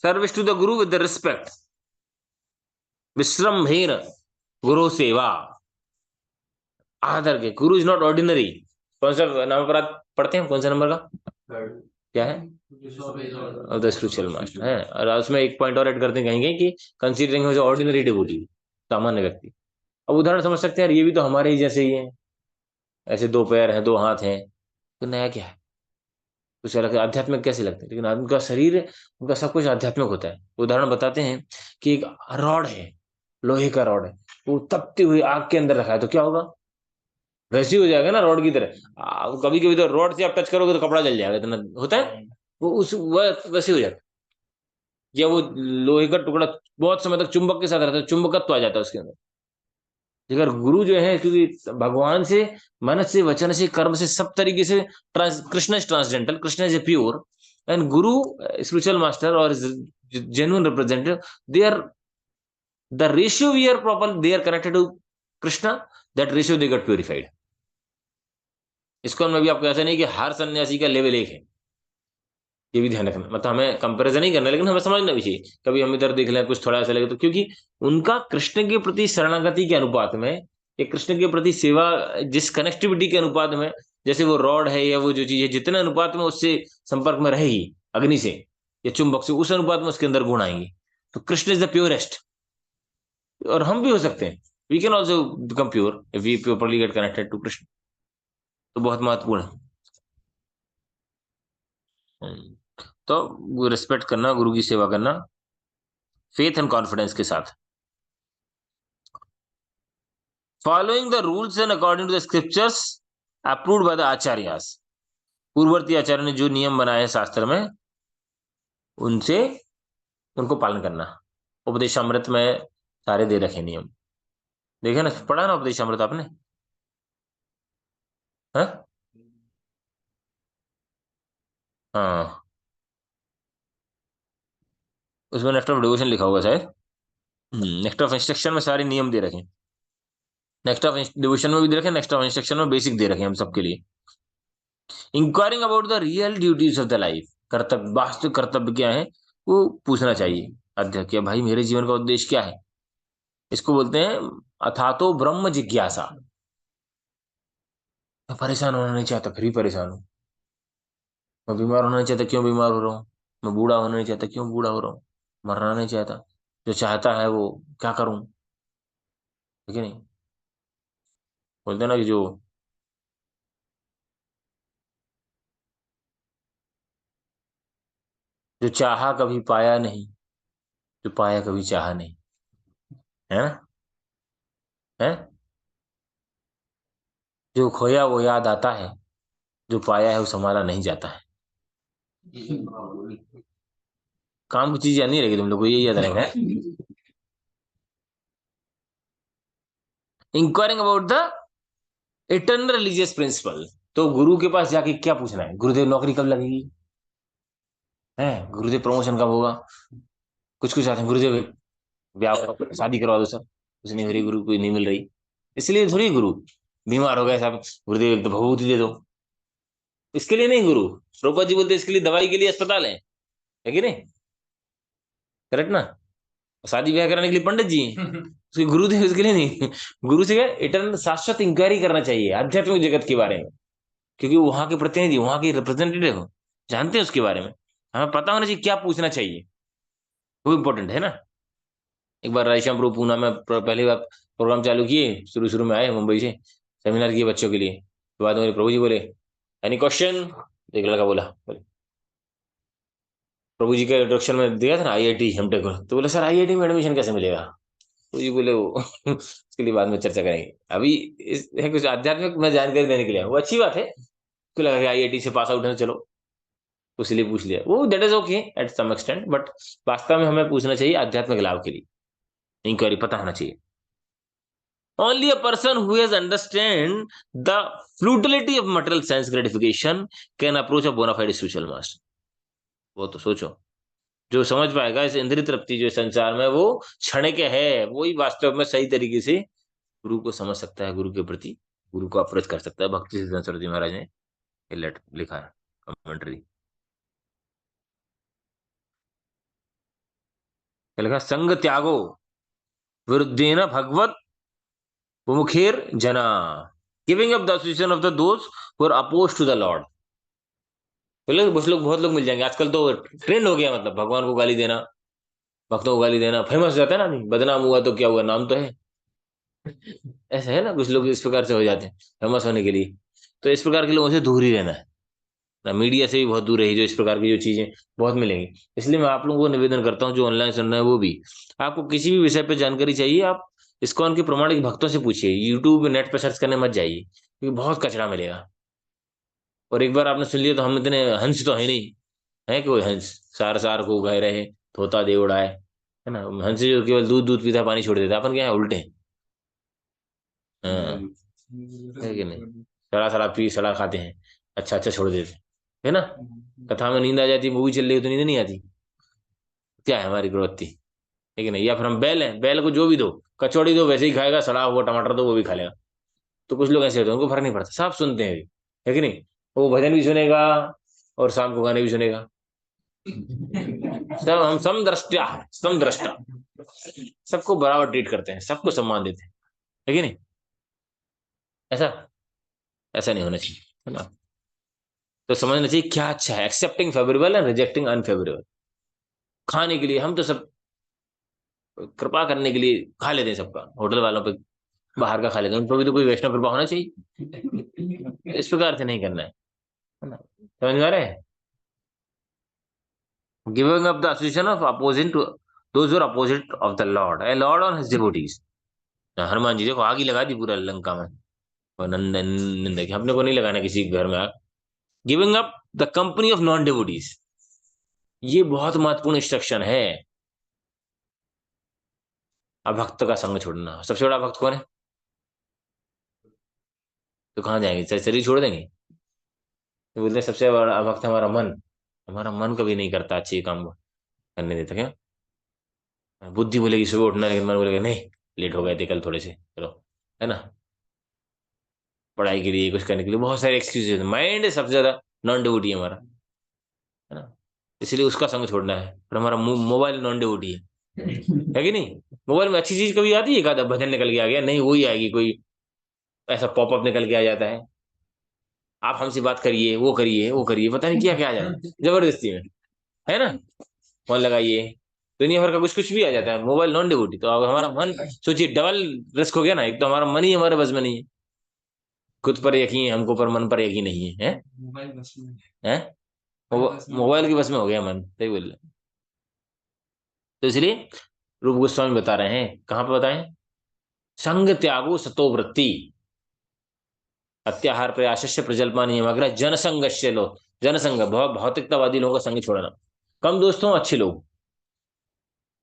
Service to the guru with the respect विश्रम्भेन गुरु सेवा। आदर के, गुरु इज नॉट ऑर्डिनरी। कौन सा नंबर पर आप पढ़ते हैं? कौन सा नंबर का क्या है? द स्पिरिचुअल मास्टर है। और उसमें एक पॉइंट और ऐड करते हैं, कहेंगे कि कंसीडरिंग ऑर्डिनरी डिवोटी, सामान्य व्यक्ति। अब उदाहरण समझ सकते हैं यार, ये भी तो हमारे ही जैसे ही है, ऐसे 2 पैर हैं, 2 हाथ हैं, तो नया क्या है? कुछ अलग आध्यात्मिक कैसे लगते हैं? लेकिन उनका शरीर, उनका सब कुछ आध्यात्मिक होता है। उदाहरण बताते हैं कि एक रॉड है, लोहे का रॉड है, वो तपती हुई आग के अंदर रखा है, तो क्या होगा? वैसे ही हो जाएगा ना, रॉड की तरह। कभी कभी तो रॉड से आप टच करोगे तो कपड़ा जल जाएगा, इतना होता है। वो उस वैसे हो जाता है। या वो लोहे का टुकड़ा बहुत समय तक चुंबक के साथ रहता है, चुंबकत्व आ जाता है उसके अंदर। अगर गुरु जो है, क्योंकि भगवान से, मन से, वचन से, कर्म से, सब तरीके से Krishna is transcendental, Krishna is a pure, and Guru spiritual master और genuine representative, they are the ratio we are proper, they are connected to Krishna, that ratio they got purified। इसको में भी आपको ऐसा नहीं कि हर सन्यासी का लेवल एक है, ये भी ध्यान रखना। मतलब हमें कंपैरिजन नहीं करना, लेकिन हमें समझना भी चाहिए। कभी हम इधर देख लें कुछ थोड़ा ऐसा लगे तो, क्योंकि उनका कृष्ण के प्रति शरणागति के अनुपात में, या कृष्ण के प्रति सेवा जिस कनेक्टिविटी के अनुपात में, जैसे वो रॉड है या वो जो चीज है, जितने अनुपात में उससे संपर्क में रहेगी अग्नि से या चुंबक से, उस अनुपात में उसके अंदर गुण आएंगे। तो कृष्ण इज द प्योरेस्ट, और हम भी हो सकते हैं। We can also become pure if we properly get connected to Krishna. तो बहुत महत्वपूर्ण है। तो रिस्पेक्ट करना, गुरु की सेवा करना फेथ एंड कॉन्फिडेंस के साथ। Following the rules and according to the scriptures approved by the acharyas. पूर्ववर्ती आचार्य ने जो नियम बनाए हैं शास्त्र में, उनसे उनको पालन करना। उपदेशामृत में सारे दे रखे नियम, देखे ना, पढ़ा ना उपदेशामृत आपने? हाँ हाँ, उसमें नेक्स्ट ऑफ डिवोशन लिखा होगा शायद। नेक्स्ट ऑफ इंस्ट्रक्शन में सारे नियम दे रखे हैं। नेक्स्ट ऑफ डिवोशन में भी दे रखे हैं, नेक्स्ट ऑफ इंस्ट्रक्शन में बेसिक दे रखे हैं हम सबके लिए। Enquiring about the real duties of the life, कर्तव्य, वास्तविक कर्तव्य क्या है वो पूछना चाहिए अध्यक्ष, क्या भाई मेरे जीवन का उद्देश्य क्या है। इसको बोलते हैं अथातो ब्रह्म जिज्ञासा। मैं परेशान होना नहीं चाहता, फिर भी परेशान हूँ। मैं बीमार होना नहीं चाहता, क्यों बीमार हो रहा हूँ। मैं बूढ़ा होना नहीं चाहता, क्यों बूढ़ा हो रहा हूँ। मरना नहीं चाहता, जो चाहता है वो क्या करूं, ठीक है नहीं। बोलते हैं ना कि जो चाहा कभी पाया नहीं, जो पाया कभी चाहा नहीं, है ना, है। जो खोया वो याद आता है, जो पाया है वो संभाला नहीं जाता है। काम की चीज याद नहीं रहेगी तुम लोग को, यही याद रहेगा। Inquiring about the eternal religious principle. तो गुरु के पास जाके क्या पूछना है, गुरुदेव नौकरी कब लगेगी, है गुरुदेव प्रमोशन कब होगा। कुछ कुछ आते हैं, गुरुदेव ब्याह शादी करवा दो सर, कुछ नहीं हो रही, गुरु कोई नहीं मिल रही। इसलिए थोड़ी गुरु बीमार हो गए साहब, गुरुदेव एक तो भभूति दे दो। इसके लिए नहीं गुरु, प्रभुपद जी बोलते इसके लिए दवाई के लिए अस्पताल है कि नहीं, करेक्ट ना। शादी ब्याह कराने के लिए पंडित जी हैं। उसके गुरुदेव इसके लिए नहीं। गुरु से क्या, इटर्नल शाश्वत इंक्वायरी करना चाहिए आध्यात्मिक जगत के बारे में, क्योंकि वो वहां के प्रतिनिधि, वहां के रिप्रेजेंटेटिव हो, जानते हैं उसके बारे में। हमें पता होना चाहिए क्या पूछना चाहिए, वो इम्पोर्टेंट है ना। एक बार राधेश्याम प्रभु पूना में पहली बार प्रोग्राम चालू किए, शुरू शुरू में आए मुंबई से, सेमिनार किए बच्चों के लिए। तो बाद में मेरे प्रभु जी बोले एनी क्वेश्चन, एक लड़का बोला, बोले प्रभु जी के इंट्रोडक्शन में दिया था ना आईआईटी एमटेक, तो बोले सर आईआईटी में एडमिशन कैसे मिलेगा। तो जी बोले वो उसके लिए बाद में चर्चा करेंगे, अभी इस है कुछ आध्यात्मिक में जानकारी देने के लिए, वो अच्छी बात है। तो लगा कि आईआईटी से पास आउट है, चलो तो इसलिए पूछ लिया, वो that is okay at some extent, but वास्तव में हमें पूछना चाहिए आध्यात्मिक लाभ के लिए, इंक्वायरी पता होना चाहिए। Only a person who has understand the futility of material sense gratification can approach a bona fide spiritual master. वो तो सोचो, जो समझ पाएगा इस इंद्रिय तृप्ति जो इस संसार में वो क्षणिक है, वही वास्तव में सही तरीके से गुरु को समझ सकता है, गुरु के प्रति गुरु को अप्रोच कर सकता है। भक्ति सिद्धांत सरस्वती महाराज ने ये लेटर लिखा है, कमेंट्री। क्या लिखा, संग त्यागो विरुद्धेन भगवत विमुखेर जना, giving up the association of the those who are oppose to the lord. बोले कुछ लोग, बहुत लोग मिल जाएंगे आजकल तो, ट्रेंड हो गया, मतलब भगवान को गाली देना, भक्तों को गाली देना फेमस हो जाता है ना आदमी, बदनाम हुआ तो क्या हुआ, नाम तो है। ऐसा है ना, कुछ लोग इस प्रकार से हो जाते हैं फेमस होने के लिए। तो इस प्रकार के लोगों से दूर ही रहना है ना, मीडिया से भी बहुत दूर रही, जो इस प्रकार की जो चीजें बहुत मिलेंगी। इसलिए मैं आप लोगों को निवेदन करता हूँ, जो ऑनलाइन सुन रहे हैं वो भी, आपको किसी भी विषय पर जानकारी चाहिए, आप इस्कॉन के प्रमाणिक भक्तों से पूछिए, यूट्यूब नेट पर सर्च करने मत जाइए, क्योंकि बहुत कचरा मिलेगा। और एक बार आपने सुन लिया तो, हम इतने हंस तो है नहीं, है कोई हंस सार सार को गए रहे, धोता दे उड़ाए, है ना। हंस जो केवल दूध दूध पीता पानी छोड़ देता, अपन क्या है उल्टे। हाँ, है कि नहीं, सड़ा सड़ा पी सड़ा खाते हैं, अच्छा अच्छा छोड़ देते हैं, है ना। कथा में नींद आ जाती, मूवी चल रही है तो नींद नहीं आती, क्या है हमारी प्रवृत्ति, है कि नहीं। या फिर हम बैल हैं, बैल को जो भी दो, कचौड़ी दो वैसे ही खाएगा, सड़ा हुआ टमाटर दो वो भी खा लेगा। तो कुछ लोग ऐसे होते हैं, उनको फर्क नहीं पड़ता, सब सुनते हैं, है कि नहीं। वो भजन भी सुनेगा और शाम को गाने भी सुनेगा। सब हम समदृष्टा है, समदृष्टा, सबको बराबर ट्रीट करते हैं, सबको सम्मान देते हैं, है कि नहीं। ऐसा ऐसा नहीं होना चाहिए, है ना। तो समझना चाहिए क्या अच्छा है, accepting favourable and rejecting unfavourable. खाने के लिए हम तो सब कृपा करने के लिए खा लेते हैं, सबका होटल वालों पे बाहर का खा लेते हैं, उन पर भी तो कोई वैष्णव कृपा होना चाहिए। इस प्रकार से नहीं करना है ना, समझ में आ रहा है। Giving up the association of opposing to those are opposite of the lord, a lord on his devotees. Hanuman ji देखो आग ही लगा दी पूरा लंका में, और नंद की अपने को नहीं लगाना किसी के घर में आग। Giving up the company of non devotees, ये बहुत महत्वपूर्ण इंस्ट्रक्शन है। अभक्त का संग छोड़ना। सबसे बड़ा भक्त कौन है? तो कहाँ जाएंगे, शरीर छोड़ देंगे? तो बोलते हैं सबसे बड़ा भक्त हमारा मन। हमारा मन कभी नहीं करता अच्छे काम करने देता। क्या बुद्धि बोलेगी सुबह उठना, लेकिन मन बोलेगा नहीं, लेट हो गए थे कल थोड़े से, चलो। है ना? पढ़ाई के लिए, कुछ करने के लिए बहुत सारे एक्सक्यूजेस। माइंड सबसे ज्यादा नॉन डिवोटी है हमारा। है ना? इसलिए उसका संग छोड़ना है। पर हमारा मोबाइल नॉन डिवोटी है कि नहीं? मोबाइल में अच्छी चीज कभी आती है? एक भजन निकल के आ गया, नहीं वही आएगी कोई ऐसा पॉपअप निकल के आ जाता है, आप हमसे बात करिए, वो करिए, वो करिए, पता नहीं क्या क्या आ जाता है जबरदस्ती में। है ना? फोन लगाइए, दुनिया भर का कुछ कुछ भी आ जाता है। Mobile non devotee. तो अब हमारा मन, सोचिए डबल रिस्क हो गया ना। एक तो हमारा मन ही हमारे बस में नहीं है, खुद पर यकीन है हमको, पर मन पर यकीन नहीं है। हैं? मोबाइल बस में हैं? मोबाइल की बस में हो गया मन, सही बोल रहे। तो इसलिए रूप गोस्वामी बता रहे हैं, कहाँ पे बताएं? संग त्यागो सतो वृत्ति, अत्याहार प्रयासस्य प्रजल्पा नियमाग्रह जनसंगस्य लो। जनसंग भौतिकतावादी लोगों का संग छोड़ना। कम दोस्तों, अच्छे लोग,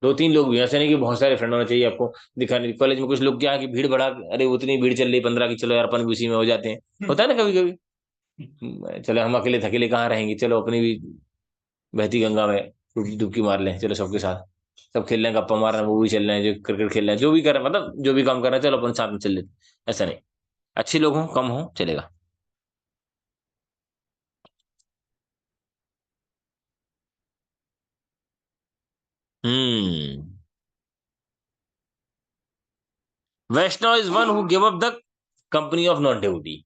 दो तीन लोग भी, ऐसा नहीं कि बहुत सारे फ्रेंड होना चाहिए आपको दिखाने। कॉलेज में कुछ लोग क्या है कि भीड़ भड़ा, अरे उतनी भीड़ चल रही 15 की, चलो यार अपन भी उसी में हो जाते हैं, होता है ना कभी कभी। चलो हम अकेले थकेले कहाँ रहेंगे, चलो अपनी भी बहती गंगा में डुबकी मार लें, चलो सबके साथ। सब खेल रहे हैं, गप्पा मार रहे हैं, वो भी चल रहे हैं, जो क्रिकेट खेल रहे हैं, जो भी कर रहे हैं, मतलब जो भी काम कर रहे हैं, चलो अपन साथ में चल लेते। ऐसा नहीं, अच्छे लोग हों कम हो चलेगा। Hmm. Vaishnava is one who give up the company of non duty.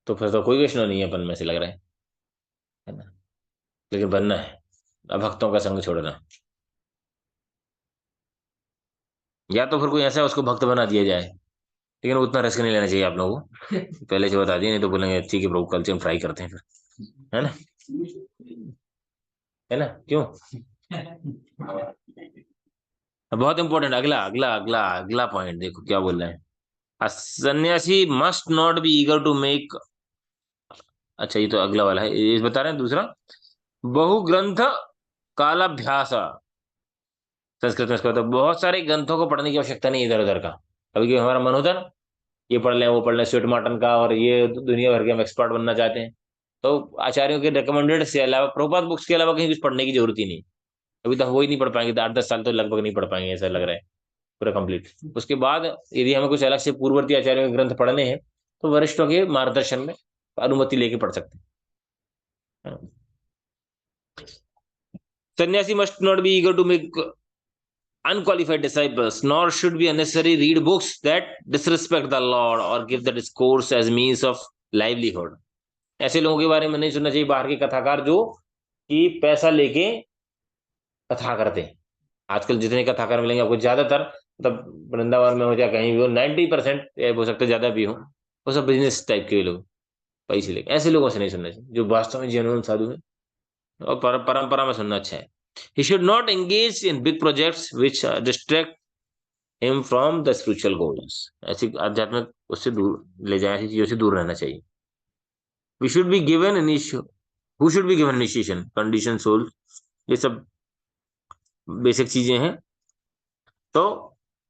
तो फिर तो कोई वैष्णव नहीं है अपन में से लग रहा है ना? लेकिन बनना है, अभक्तों का संग छोड़ना। या तो फिर कोई ऐसा है उसको भक्त बना दिया जाए, लेकिन उतना रिस्क नहीं लेना चाहिए आप लोगों को। पहले से बता दिए, नहीं तो बोलेंगे ठीक है प्रभु, कल से हम ट्राई करते हैं फिर। है ना? है ना? क्यों? बहुत इंपॉर्टेंट, अगला अगला अगला अगला पॉइंट देखो क्या बोल रहे हैं। A sannyasi must not be eager to make. अच्छा, ये तो अगला वाला है, ये बता रहे हैं दूसरा। बहुग्रंथ कालाभ्यास। संस्कृत में इसका होता है बहुत सारे ग्रंथों को पढ़ने की आवश्यकता नहीं इधर उधर का। कभी कभी हमारा मन होता है ना, ये पढ़ लें वो पढ़ लें स्वीट मार्टन का, और ये दुनिया भर के हम एक्सपर्ट बनना चाहते हैं। तो आचार्यों के रिकमेंडेड से अलावा, प्रभुपाद बुक्स के अलावा कहीं कुछ पढ़ने की जरूरत ही नहीं। अभी तो हम वो ही नहीं पढ़ पाएंगे, तो 8-10 साल तो लगभग नहीं पढ़ पाएंगे, ऐसा लग रहा है पूरा कंप्लीट। उसके बाद यदि हमें कुछ अलग से पूर्ववर्ती आचार्यों के ग्रंथ पढ़ने हैं, तो वरिष्ठों के मार्गदर्शन में अनुमति लेके पढ़ सकते हैं। Sannyasi must not be eager to make unqualified disciples, nor should be unnecessary read books that disrespect the Lord or give the discourse as means of livelihood. ऐसे लोगों के बारे में नहीं सुनना चाहिए, बाहर के कथाकार जो कि पैसा लेके कथा करते हैं। आजकल जितने कथाकार मिलेंगे आपको, ज्यादातर मतलब वृंदावन में हो या कहीं भी हो, 90% हो सकता है ज्यादा भी हो, वो सब बिजनेस टाइप के लोग, पैसे लेके। ऐसे लोगों से नहीं सुनना चाहिए, जो वास्तव में जेन्युइन साधु है। और परंपरा में सुनना अच्छा है। He should not engage in big projects which distract him from the spiritual goals. ऐसी आध्यात्मिक उससे दूर ले जाए, ऐसी चीजों से दूर रहना चाहिए। We should be given initiation, who should be given initiation, condition soul, ये सब बेसिक चीजें हैं। तो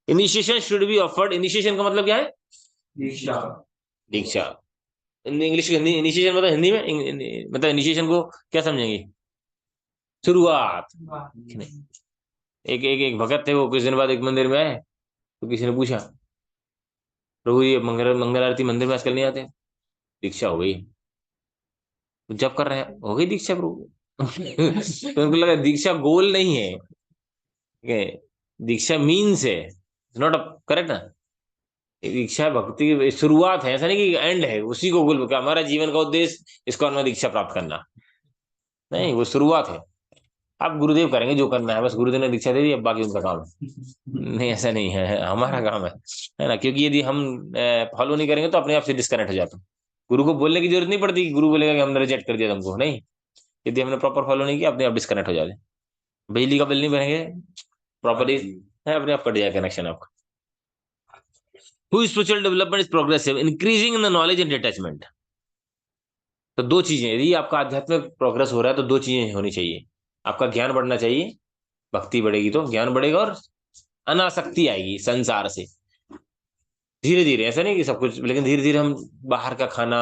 initiation should be offered. Initiation का मतलब क्या है? दीक्षा। दीक्षा। इंग्लिश हिंदी इनिशिएशन मतलब हिंदी में मतलब इनिशिएशन को क्या समझेंगे? शुरुआत। नहीं, एक एक एक भगत थे, वो कुछ दिन बाद एक मंदिर में आए, तो किसी ने पूछा, प्रभु ये मंगल मंगल आरती मंदिर में आजकल नहीं आते? दीक्षा हो गई। तो जब कर रहे हैं, हो गई दीक्षा प्रभु। तो उनको लगा दीक्षा गोल नहीं है, ठीक है? दीक्षा मीन्स है, नॉट करेक्ट ना। दीक्षा भक्ति की शुरुआत है, ऐसा नहीं कि एंड है, उसी को गोल का हमारा जीवन का उद्देश्य इसको में दीक्षा प्राप्त करना नहीं, वो शुरुआत है। आप गुरुदेव करेंगे जो करना है, बस गुरुदेव ने दीक्षा दे दी, अब बाकी उनका काम है। नहीं, ऐसा नहीं है, हमारा काम है ना? क्योंकि यदि हम फॉलो नहीं करेंगे तो अपने आप से डिस्कनेक्ट हो जाते हैं। गुरु को बोलने की जरूरत नहीं पड़ती कि गुरु बोलेगा कि हमने रिजेक्ट कर दिया तुमको, नहीं। यदि हमने प्रॉपर फॉलो नहीं किया, अपने आप डिस्कनेक्ट हो जाते हैं। बिजली का बिल नहीं भरेंगे प्रॉपरली, है अपने आप कट जाएगा कनेक्शन आपका। Whose spiritual development is progressive, increasing in the knowledge and detachment. तो दो चीजें, यदि आपका आध्यात्मिक प्रोग्रेस हो रहा है तो दो चीजें होनी चाहिए। आपका ज्ञान बढ़ना चाहिए, भक्ति बढ़ेगी तो ज्ञान बढ़ेगा और अनासक्ति आएगी संसार से। धीरे धीरे, ऐसा नहीं कि सब कुछ, लेकिन धीरे धीरे हम बाहर का खाना,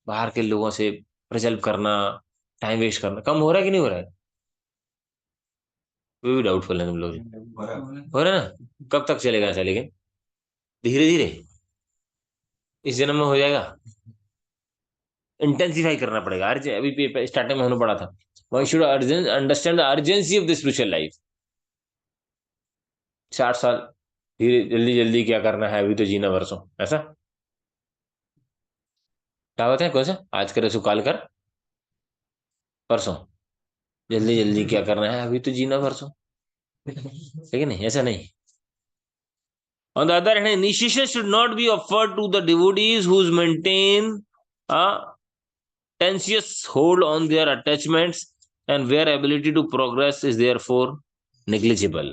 बाहर के लोगों से प्रजल्प करना, टाइम वेस्ट करना कम हो रहा है कि नहीं हो रहा है? वो भी डाउटफुल है तुम लोग। हो रहा है ना? कब तक चलेगा ऐसा? लेकिन धीरे धीरे इस जन्म में हो जाएगा। इंटेंसिफाई करना पड़ेगा। अभी स्टार्टिंग में हमने पढ़ा था, one should understand the urgency of the spiritual life. 60 साल धीरे, जल्दी जल्दी क्या करना है, अभी तो जीना वर्षों, ऐसा क्या होता है? कौन सा आज करे सो काल कर परसों, जल्दी जल्दी क्या करना है, अभी तो जीना वर्षों। लेकिन नहीं, ऐसा नहीं। On the other hand, initiation should not be offered to the devotees who maintain a tenacious hold on their attachments and where ability to progress is therefore negligible.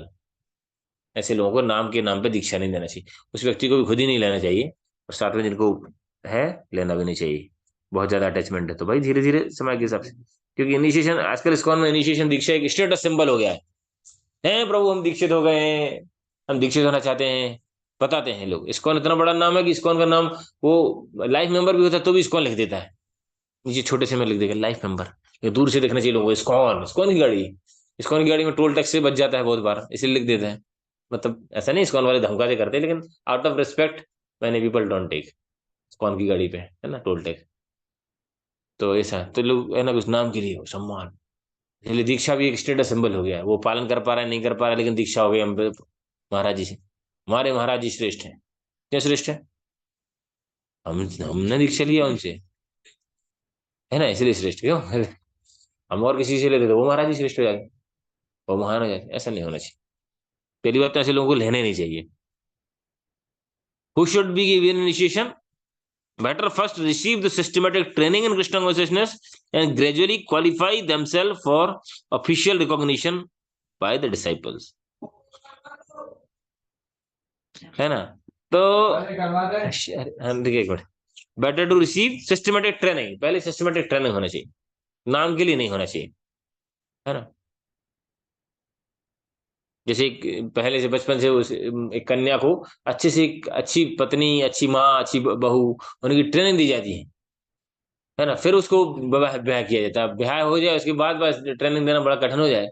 ऐसे लोगों को नाम के नाम पे दीक्षा नहीं देना चाहिए। उस व्यक्ति को भी खुद ही नहीं लेना चाहिए, और साथ में जिनको है लेना भी नहीं चाहिए। बहुत ज्यादा अटैचमेंट है तो भाई धीरे धीरे समय के हिसाब से, क्योंकि इनिशिएशन आजकल इस्कॉन में इनिशिएशन दीक्षा एक स्टेटस सिंबल हो गया है प्रभु हम दीक्षित हो गए हैं, हम दीक्षित होना चाहते हैं, बताते हैं लोग। इस्कॉन इतना बड़ा नाम है कि इस्कॉन का नाम, वो लाइफ मेंबर भी होता है तो भी इस्कॉन लिख देता है नीचे, छोटे से में लिख देगा लाइफ मेंबर। ये दूर से देखना चाहिए लोगों को, इस्कॉन इस्कॉन की गाड़ी, इस्कॉन की गाड़ी में टोल टैक्स से बच जाता है बहुत बार, इसलिए लिख देते हैं। मतलब ऐसा नहीं इस्कॉन वाले धमका से करते, लेकिन out of respect many people don't take ISKCON की गाड़ी पे, है ना, टोल टैक्स। तो ऐसा तो लोग, है ना, कुछ नाम के लिए हो सम्मान, इसलिए दीक्षा भी एक स्टेटस सिंबल हो गया है। वो पालन कर पा रहा है नहीं कर पा रहा है, लेकिन दीक्षा हो गई हम पे महाराज जी से। हमारे महाराज जी श्रेष्ठ हैं। क्या श्रेष्ठ है? हमने दीक्षा लिया उनसे, है ना, इसलिए श्रेष्ठ क्यों? हम और किसी से लेते तो वो महाराज जी श्रेष्ठ हो जाएंगे, वो महान हो जाए, ऐसा नहीं होना चाहिए। पहली बात तो ऐसे लोगों को लेने नहीं चाहिए। Who should be given initiation? Better first receive the systematic training in Krishna consciousness and gradually qualify themselves for official recognition by the disciples, है ना। तो देखिए एक minute, better to receive systematic training, पहले सिस्टमेटिक ट्रेनिंग होना चाहिए, नाम के लिए नहीं होना चाहिए, है ना। जैसे पहले से बचपन से एक कन्या को अच्छे से एक अच्छी पत्नी, अच्छी माँ, अच्छी बहू, उनकी ट्रेनिंग दी जाती है ना। फिर उसको ब्याह ब्याह किया जाता है, ब्याह हो जाए उसके बाद बस ट्रेनिंग देना बड़ा कठिन हो जाए,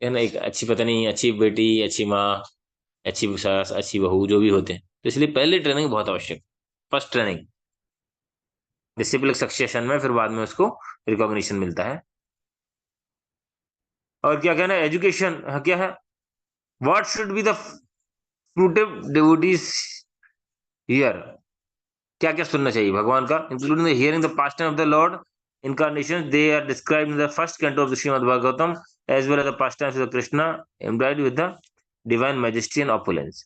है ना। एक अच्छी पत्नी, अच्छी बेटी, अच्छी माँ, अच्छी सास, अच्छी बहू जो भी होते हैं, तो इसलिए पहले ट्रेनिंग बहुत आवश्यक, फर्स्ट ट्रेनिंग डिसिप्लिन सक्सेशन में, फिर बाद में उसको रिकॉग्निशन मिलता है। और क्या कहना है, एजुकेशन क्या है, what should be the fruitive devotees here, क्या क्या सुनना चाहिए भगवान का, including the hearing the past time of the Lord incarnations they are described in the first canto of the Srimad Bhagavatam as well as the pastimes of the Krishna embodied with the divine majesty and opulence।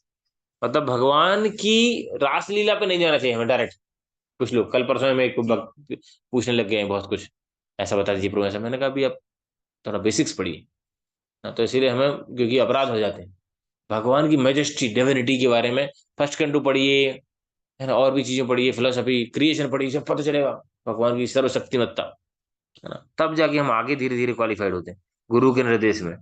मतलब भगवान की रासलीला पे नहीं जाना चाहिए हमें direct. कुछ लोग कल परसों में एक पूछने लग गए हैं बहुत कुछ, ऐसा बता दीजिए प्रोफेसर, मैंने कहा अभी आप थोड़ा बेसिक्स पढ़िए ना, तो इसीलिए हमें, क्योंकि अपराध हो जाते हैं। भगवान की मेजेस्टी डिविनिटी के बारे में फर्स्ट कैंटो पढ़िए, है ना, और भी चीजें पढ़िए, फिलोसफी, क्रिएशन पढ़िए, सब पता चलेगा भगवान की सर्वशक्तिमत्ता, है ना। तब जाके हम आगे धीरे धीरे क्वालिफाइड होते हैं गुरु के निर्देश में।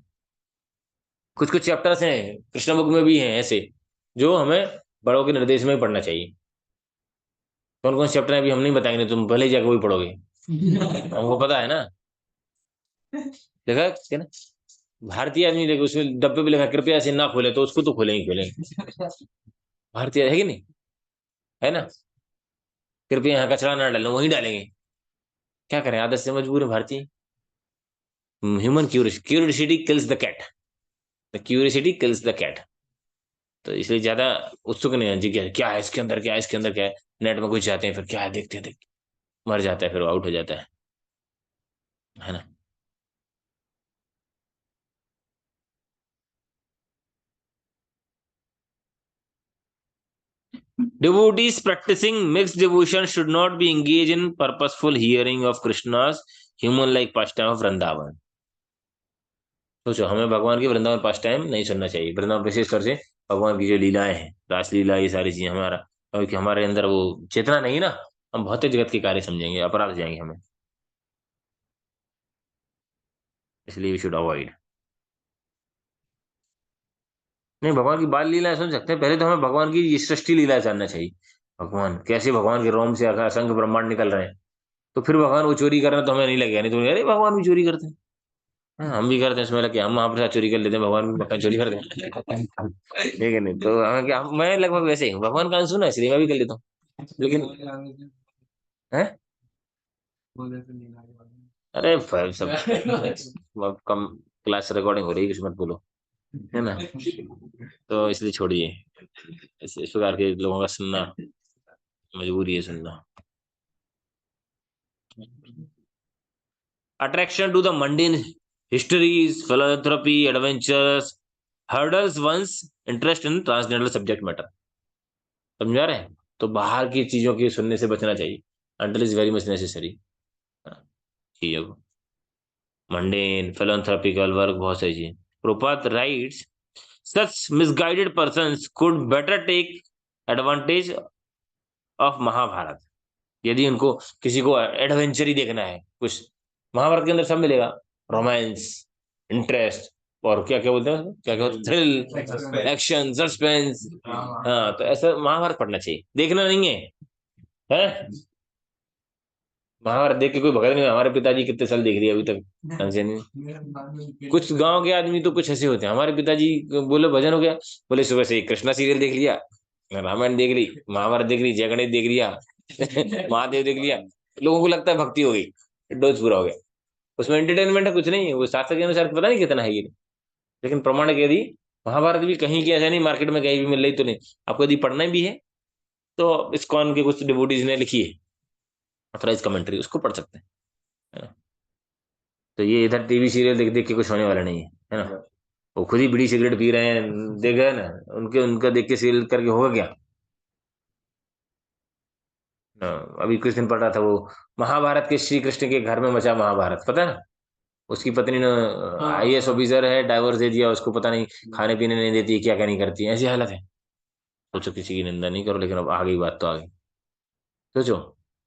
कुछ कुछ चैप्टर्स हैं कृष्ण बुक में भी हैं ऐसे, जो हमें बड़ों के निर्देश में ही पढ़ना चाहिए। कौन कौन से चैप्टर है अभी हम नहीं बताएंगे, तुम भले ही जाके वही पढ़ोगे। हमको पता है ना, देखा है ना। भारतीय आदमी देखो, उसमें डब्बे पे लिखा कृपया से ना खोले, तो उसको तो खोले ही खोलेंगे। भारतीय है कि नहीं, है ना। कृपया यहाँ कचरा ना डालें, वहीं डालेंगे, क्या करें, आदत से मजबूर है भारतीय। Human curiosity kills the cat, the curiosity kills the cat. तो इसलिए ज्यादा उत्सुक नहीं है जी, क्या है इसके अंदर, क्या है इसके अंदर, क्या है। नेट में घुस जाते हैं, फिर क्या है देखते हैं, देखते मर जाता है, फिर आउट हो जाता है ना। Devotees practicing mixed devotion should not be engaged in purposeful hearing of Krishna's human-like pastime of Vrindavan। सोचो, हमें भगवान की वृंदावन पास टाइम नहीं सुनना चाहिए, वृंदावन विशेष कर से भगवान की जो लीलाएं हैं, रासलीला, ये सारी चीजें हमारा, क्योंकि हमारे अंदर वो चेतना नहीं ना, हम भौतिक जगत के कार्य समझेंगे, अपराध हो जाएंगे हमें। इसलिए वी शुड अवॉइड। नहीं, भगवान की बाल लीला सुन सकते हैं, पहले तो हमें भगवान की ये सृष्टि लीला जानना चाहिए। भगवान कैसे, भगवान के रोम से असंख्य ब्रह्मांड निकल रहे हैं, तो फिर भगवान वो चोरी कर रहे हैं तो हमें नहीं लगेगा, नहीं तो अरे भगवान भी चोरी करते हैं। हाँ, हम भी करते हैं, इसमें लगे हम वहां पर साथ चोरी कर लेते हैं, भगवान भी मक्खन चोरी करते हैं। ठीक है, नहीं तो हमें क्या, मैं लगभग वैसे ही हूँ, भगवान का अंश हूं ना, इसलिए मैं भी कर लेता हूँ। लेकिन है, अरे सब बहुत कम क्लास रिकॉर्डिंग हो रही है, कुछ मत बोलो, है ना, तो इसलिए छोड़िए, इस प्रकार के लोगों का सुनना मजबूरी है सुनना। Attraction to the mundane histories, philanthropy, adventures, hurdles one's interest in transcendental subject matter। समझा रहे हैं, तो बाहर की चीजों की सुनने से बचना चाहिए, until is very much necessary। ठीक है, मंडेन philanthropical वर्क बहुत सही चीज। Prabhupada writes such misguided persons could better take advantage of Mahabharata. यदि उनको, किसी को एडवेंचर ही देखना है कुछ, महाभारत के अंदर सब मिलेगा, रोमांस, इंटरेस्ट, और क्या क्या बोलते हैं उसको? क्या क्या, थ्रिल, एक्शन, सस्पेंस। हाँ, तो ऐसा महाभारत पढ़ना चाहिए, देखना नहीं है, है? महाभारत देख के कोई भगत नहीं। हमारे पिताजी कितने साल देख लिए अभी तक, ढंग से नहीं। कुछ गांव के आदमी तो कुछ ऐसे होते हैं, हमारे पिताजी बोले भजन हो गया, बोले सुबह से कृष्णा सीरियल देख लिया, रामायण देख ली, महाभारत देख ली, जय गणेश देख लिया, महादेव देख लिया, लोगों को लगता है भक्ति हो गई, डोज पूरा हो गया। उसमें एंटरटेनमेंट है, कुछ नहीं है, वो शास्त्र के अनुसार पता नहीं कितना है ये। लेकिन प्रमाणिक यदि महाभारत भी कहीं की ऐसा नहीं, मार्केट में कहीं भी मिल रही तो नहीं, आपको यदि पढ़ना भी है तो इस्कॉन के कुछ डिवोटीज ने लिखी है ऑथराइज कमेंट्री, उसको पढ़ सकते हैं, है ना। तो ये इधर टीवी सीरियल देख देख के कुछ होने वाला नहीं है ना। वो खुद ही बीड़ी सिगरेट पी रहे हैं, देख गए ना, उनके उनका देख के सीरियल करके होगा क्या। अभी कुछ दिन पढ़ रहा था वो, महाभारत के श्री कृष्ण के घर में मचा महाभारत, पता है ना। उसकी पत्नी ने, आईएएस ऑफिसर है, डाइवोर्स दे दिया उसको, पता नहीं खाने पीने नहीं देती, क्या क्या नहीं करती, ऐसी हालत है। सोचो, किसी की निंदा नहीं करो, लेकिन अब आ गई बात तो आ गई। सोचो,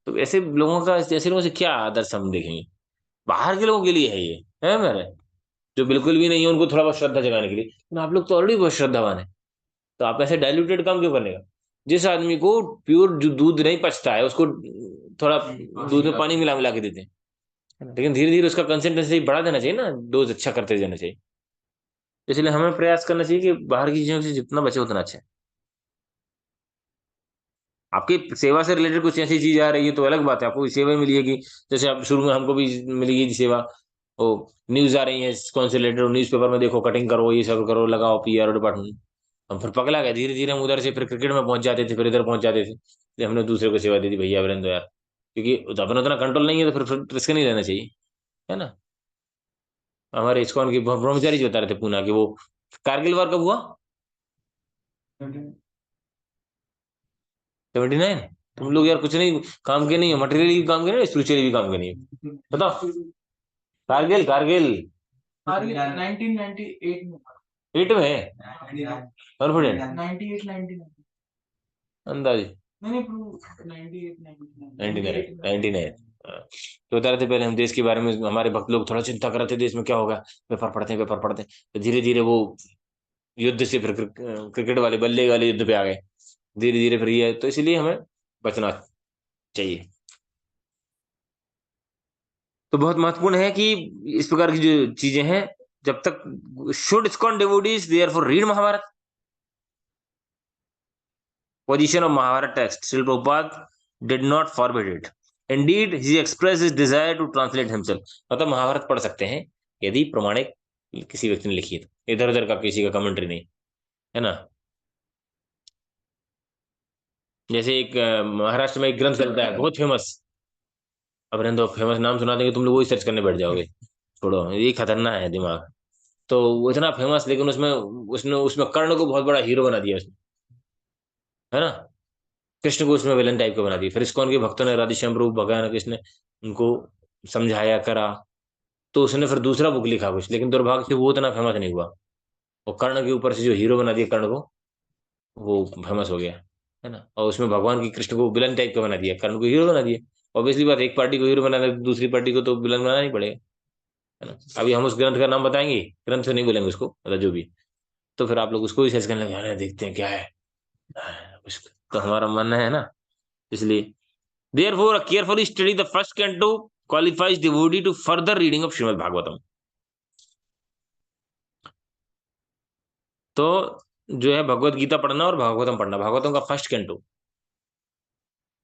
तो ऐसे लोगों का, ऐसे लोगों से क्या आदर्श हम देखेंगे। बाहर के लोगों के लिए है ये, है मेरे, जो बिल्कुल भी नहीं है, उनको थोड़ा बहुत श्रद्धा जगाने के लिए, लेकिन आप लोग तो ऑलरेडी बहुत श्रद्धावान है, तो आप ऐसे डाइल्यूटेड काम क्यों करने का। जिस आदमी को प्योर जो दूध नहीं पचता है, उसको थोड़ा दूध में पानी मिला मिला के देते हैं, लेकिन धीरे धीरे उसका कंसिस्टेंसी बढ़ा देना चाहिए ना, डोज अच्छा करते जाना चाहिए। इसलिए हमें प्रयास करना चाहिए कि बाहर की चीजों से जितना बचे उतना अच्छा है। आपकी सेवा से रिलेटेड कुछ ऐसी चीज आ रही है तो अलग बात है, आपको सेवा ही मिलेगी। जैसे आप शुरू में हमको भी मिलेगी सेवा, वो न्यूज आ रही है कौन से रिलेटेड, न्यूज पेपर में देखो, कटिंग करो, ये सब करो, लगाओ पीआर डिपार्टमेंट। हम फिर पगला गए, धीरे धीरे हम उधर से फिर क्रिकेट में पहुंच जाते थे, फिर इधर पहुंच जाते थे, इसलिए हमने दूसरे को सेवा दे दी, भैया वरेंद्र यार, क्योंकि अपना उतना कंट्रोल नहीं है, तो फिर रिस्क नहीं लेना चाहिए, है ना। हमारे इस्कॉन के ब्रह्मचारी जी बता रहे थे पूना के, वो कारगिल वार कब हुआ? 79। तुम लोग यार कुछ नहीं काम के नहीं हो, मटेरियली भी काम के नहीं हो, स्पिरिचुअली भी काम के नहीं हो, बताओ। कारगिल, कारगिल 1998 में। 8 में है, कॉन्फिडेंट 98 99। अंदाज। नहीं नहीं प्रूव 98 99, 99 99। तो बता रहे थे, पहले हम देश के बारे में, हमारे भक्त लोग थोड़ा चिंता कर रहे थे देश में क्या होगा, पेपर पढ़ते हैं, पेपर पढ़ते हैं, तो धीरे धीरे वो युद्ध से फिर क्रिकेट वाले, बल्ले वाले युद्ध पे आ गए, धीरे धीरे फिर ये, तो इसलिए हमें बचना चाहिए। तो बहुत महत्वपूर्ण है कि इस प्रकार की जो चीजें हैं, जब तक should ISKCON devotees there for read Mahabharata, position of Mahabharata text, Srila Prabhupada did not forbid it. Indeed, he expressed his desire to translate himself। मतलब महाभारत पढ़ सकते हैं यदि प्रमाणिक किसी व्यक्ति ने लिखी है, तो इधर उधर का किसी का कमेंट्री नहीं, है ना। जैसे एक महाराष्ट्र में एक ग्रंथ चलता है बहुत फेमस, अब रहने दो, फेमस नाम सुना देंगे तुम लोग, वही सर्च करने बैठ जाओगे, छोड़ो, ये खतरनाक है दिमाग। तो वो इतना फेमस, लेकिन उसमें उसने उसमें कर्ण को बहुत बड़ा हीरो बना दिया उसने, है ना। कृष्ण को उसमें विलन टाइप का बना दिया, फिर इस्कॉन के भक्तों ने, राधेश्याम प्रभु, भगवान कृष्ण ने उनको समझाया करा, तो उसने फिर दूसरा बुक लिखा कुछ, लेकिन दुर्भाग्य से वो इतना फेमस नहीं हुआ। और कर्ण के ऊपर से जो हीरो बना दिया कर्ण को, वो फेमस हो गया, है ना। और उसमें भगवान की, कृष्ण को विलन टाइप का बना दिया, कर्ण को हीरो बना दिया। ऑब्वियसली बात, एक पार्टी को हीरो बनाना है, दूसरी पार्टी को तो विलन बनाना ही पड़ेगा। है ना। अभी हम उस ग्रंथ का नाम बताएंगे, ग्रंथ तो नहीं बोलेंगे उसको, मतलब जो भी, तो फिर आप लोग उसको ही सर्च करने लगे, "अरे, देखते हैं क्या है, कुछ तो हमारा मन है ना, इसलिए therefore a carefully study the first canto qualifies devotee to further reading of Srimad Bhagavatam। तो जो है भगवत गीता पढ़ना और भागवतम पढ़ना, भागवतम का फर्स्ट कैंटो,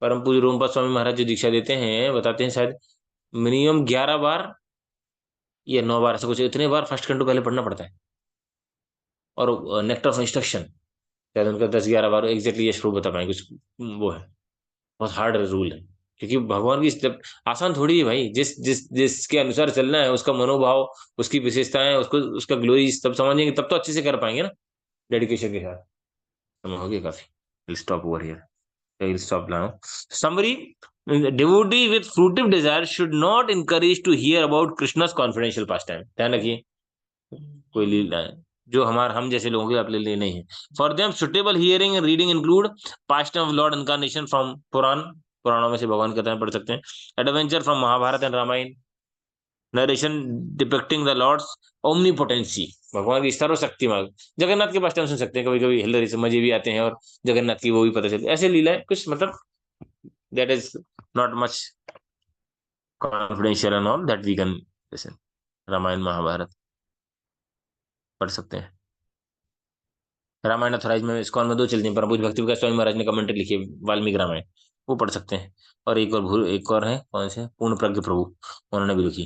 परम पूज्य रूपा स्वामी महाराज जो दीक्षा देते हैं बताते हैं शायद मिनिमम 11 बार या 9 बार, ऐसा कुछ इतने बार फर्स्ट कैंटो पहले पढ़ना पड़ता है। और नेक्टर ऑफ इंस्ट्रक्शन शायद उनका 10-11 बार एग्जैक्टली ये श्लोक बता पाएंगे कुछ, वो है, बहुत हार्ड रूल है, क्योंकि भगवान की step आसान थोड़ी है भाई, जिस जिस जिसके अनुसार चलना है उसका मनोभाव, उसकी विशेषताएं, उसको उसका ग्लोरी सब समझेंगे तब तो अच्छे से कर पाएंगे ना, डेडिकेशन के साथ। समय हो गया काफी, will stop over here, will stop now. Summary, devotee with fruitive desire should not encourage to hear about Krishna's confidential pastime। ध्यान रखिए, कोई लीला है जो हमारे हम जैसे लोगों के अपने लिए नहीं है। For them suitable hearing and reading include past of lord incarnation from Purana, पुराणों में से भगवान कथाएं पढ़ सकते हैं, adventure from Mahabharata and Ramayana, narration depicting the lord's omnipotency, भगवान की सर्वशक्ति मार्ग, जगन्नाथ के पास टाइम सुन सकते हैं, कभी कभी हिलरी से मजे भी आते हैं और जगन्नाथ की वो भी पता चलती है, ऐसे लीला है कुछ, मतलब that is not much confidential and all that we can listen. Ramayana Mahabharata पढ़ सकते हैं। रामायण अथोराइज में इस्कॉन में 2 चलती हैं, परम भक्ति विकास स्वामी महाराज ने कमेंट्री लिखी है वाल्मीकि रामायण, वो पढ़ सकते हैं। और एक और है कौन से, पूर्ण प्रज्ञ प्रभु, उन्होंने भी लिखी।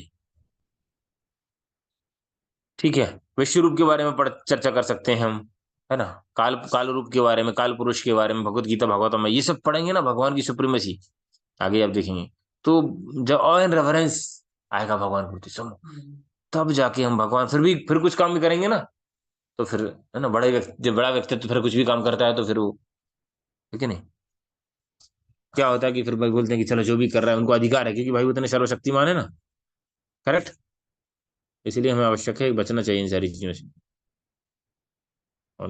ठीक है, विश्व रूप के बारे में पढ़ चर्चा कर सकते हैं हम, है ना। काल काल रूप के बारे में, काल पुरुष के बारे में भगवत गीता भागवतम में ये सब पढ़ेंगे ना, भगवान की सुप्रीमेसी आगे आप देखेंगे। तो जब ऑ एंड रेफरेंस आएगा भगवान के प्रति सब, तब जाके हम भगवान फिर कुछ काम भी करेंगे ना, तो फिर, है ना, बड़े व्यक्ति, जब बड़ा व्यक्तित्व फिर कुछ भी काम करता है तो फिर वो, ठीक है नहीं, क्या होता है कि फिर भाई बोलते हैं कि चलो जो भी कर रहा है उनको अधिकार है, क्योंकि भाई वो इतने सर्वशक्तिमान है ना। करेक्ट। इसलिए हमें आवश्यक है, बचना चाहिए इन सारी चीजों से। और